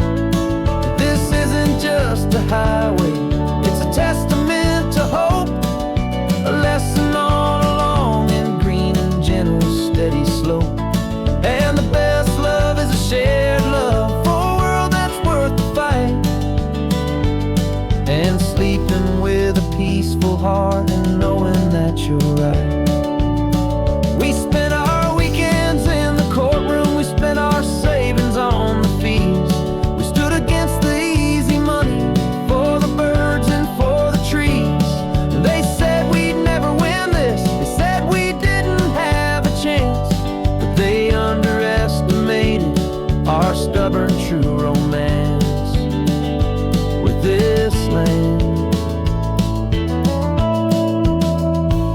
This isn't just a highway, it's a testament to hope, a lesson on a long and green and gentle steady slope. And the best love is a shared love for a world that's worth the fight, and sleeping with a peaceful heart and knowing that you're right. We spent our weekends in the courtroom, we spent our savings on the fees. We stood against the easy money for the birds and for the trees. They said we'd never win this, they said we didn't have a chance, but they underestimated our stubborn true romance with this land.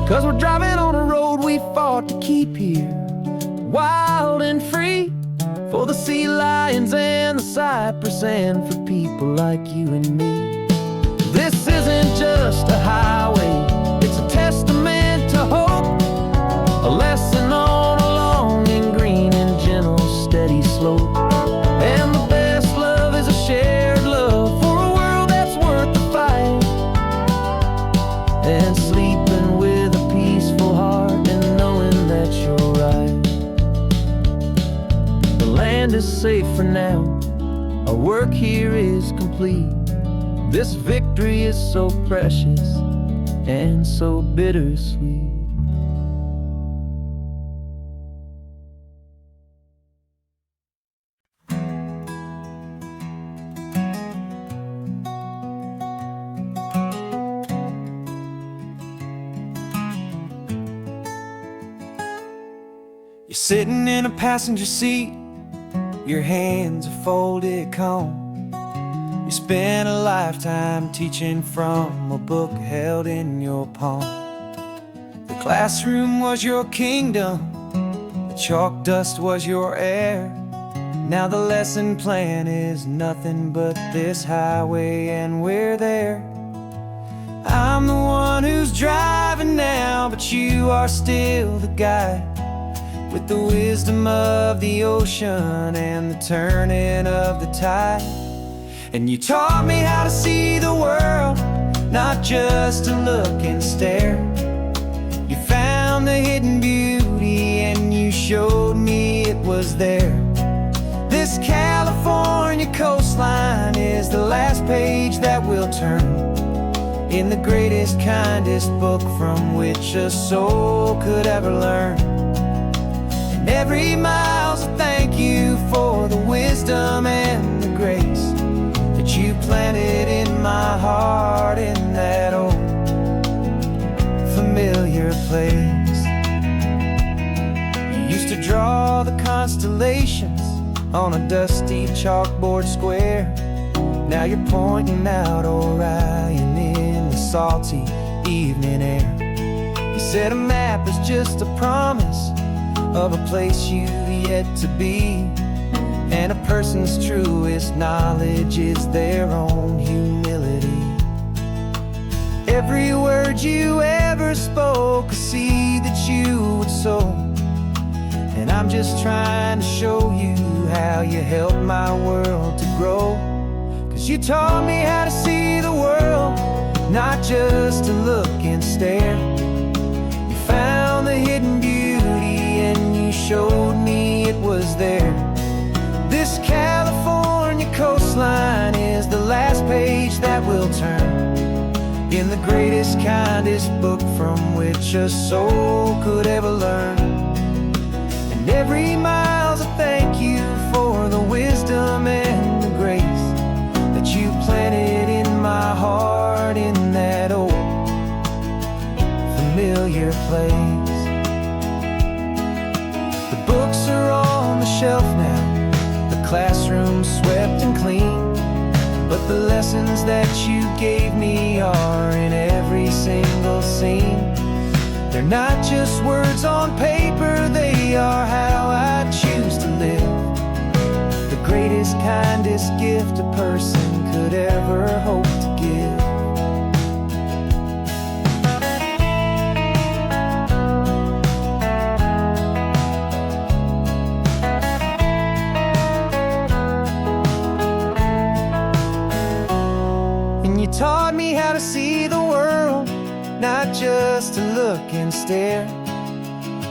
'Cause we're driving on a road we fought to keep here, wild and free, for the sea lions and the cypress and for people like you and me. This isn't just a highway, it's a testament to hope, a lesson on a long and green and gentle steady slope. And the best love is a shared love for a world that's worth the fight, and sleeping with a peaceful heart and knowing that you're right. The land is safe for now, our work here is complete. This victory is so precious and so bittersweet. You're sitting in a passenger seat, your hands are folded calm. You spent a lifetime teaching from a book held in your palm. The classroom was your kingdom, the chalk dust was your air. Now the lesson plan is nothing but this highway and we're there. I'm the one who's driving now, but you are still the guide, with the wisdom of the ocean and the turning of the tide. And you taught me how to see the world, not just to look and stare. You found the hidden beauty and you showed me it was there. This California coastline is the last page that we'll turn in the greatest, kindest book from which a soul could ever learn. And every mile's a thank you for the wisdom and the grace that you planted in my heart in that old familiar place. You used to draw the constellations on a dusty chalkboard square. Now you're pointing out Orion in the salty evening air. You said a map is just a promise of a place you've yet to be, and a person's truest knowledge is their own humility. Every word you ever spoke, a seed that you would sow, and I'm just trying to show you how you helped my world to grow. 'Cause you taught me how to see the world, not just to look and stare. You found the hidden beauty and you showed me it was there. This California coastline is the last page that we'll turn in the greatest, kindest book from which a soul could ever learn. And every mile's a thank you for the wisdom and the grace that you planted in my heart in that old familiar place. The books are on the shelf now, the classroom swept and clean, but the lessons that you gave me are in every single scene. They're not just words on paper, they are how I choose to live. The greatest, kindest gift a person could ever hope to give. Taught me how to see the world, not just to look and stare.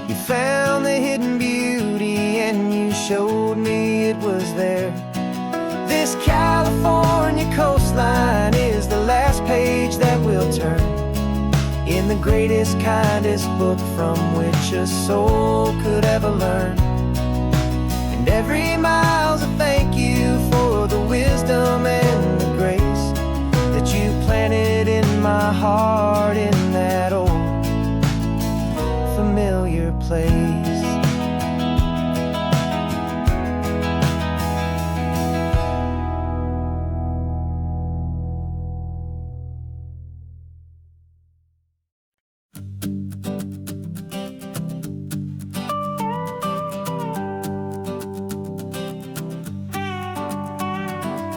You found the hidden beauty and you showed me it was there. This California coastline is the last page that we'll turn in the greatest, kindest book from which a soul could ever learn. And every mile's a thank you for the wisdom and the grace that you planted in my heart in that old familiar place.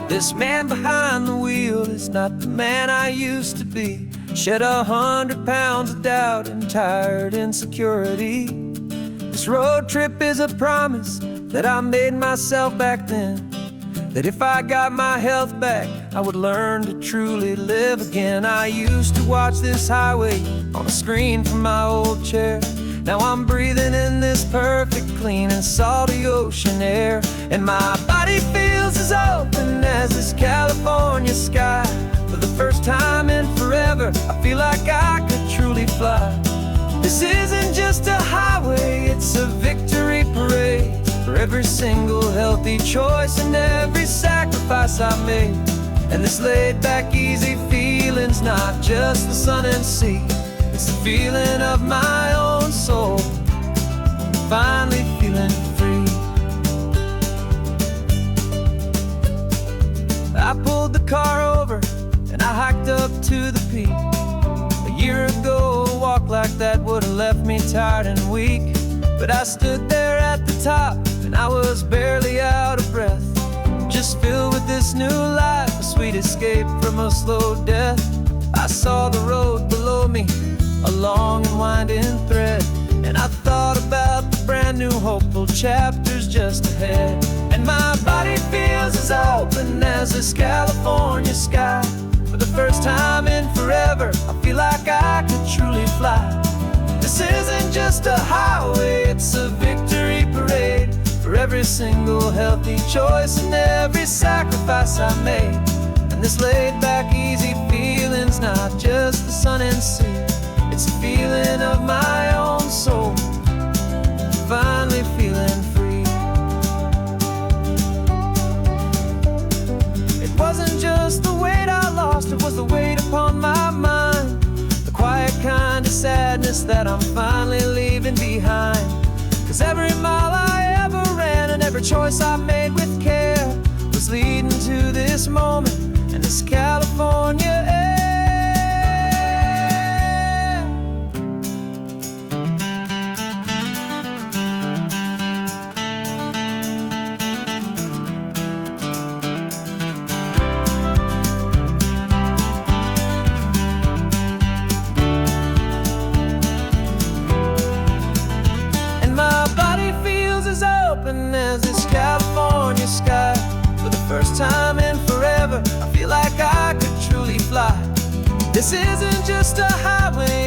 This man behind the wheel is not the man I used to be. Shed 100 pounds of doubt and tired insecurity. This road trip is a promise that I made myself back then, that if I got my health back, I would learn to truly live again. I used to watch this highway on a screen from my old chair. Now I'm breathing in this perfect, clean and salty ocean air. And my body feels as open as this California sky. For the first time in forever, I feel like I could truly fly. This isn't just a highway, it's a victory parade for every single healthy choice and every sacrifice I made. And this laid back, easy feeling's not just the sun and sea, it's the feeling of my own soul, finally feeling free. I pulled the car over and I hiked up to the peak. A year ago, a walk like that would have left me tired and weak. But I stood there at the top and I was barely out of breath, just filled with this new life, a sweet escape from a slow death. I saw the road below me, a long and winding thread, and I thought about the brand new hopeful chapters just ahead. And my body feels as open as this California sky. For the first time in forever, I feel like I could truly fly. This isn't just a highway, it's a victory parade for every single healthy choice and every sacrifice I made. And this laid back, easy feeling's not just the sun and sea, it's a feeling of my own soul, finally feeling free. It wasn't just the weight I lost, it was the weight upon my mind, the quiet kind of sadness that I'm finally leaving behind. 'Cause every mile I ever ran and every choice I made with care was leading to this moment and this California air. As this California sky, for the first time in forever, I feel like I could truly fly. This isn't just a highway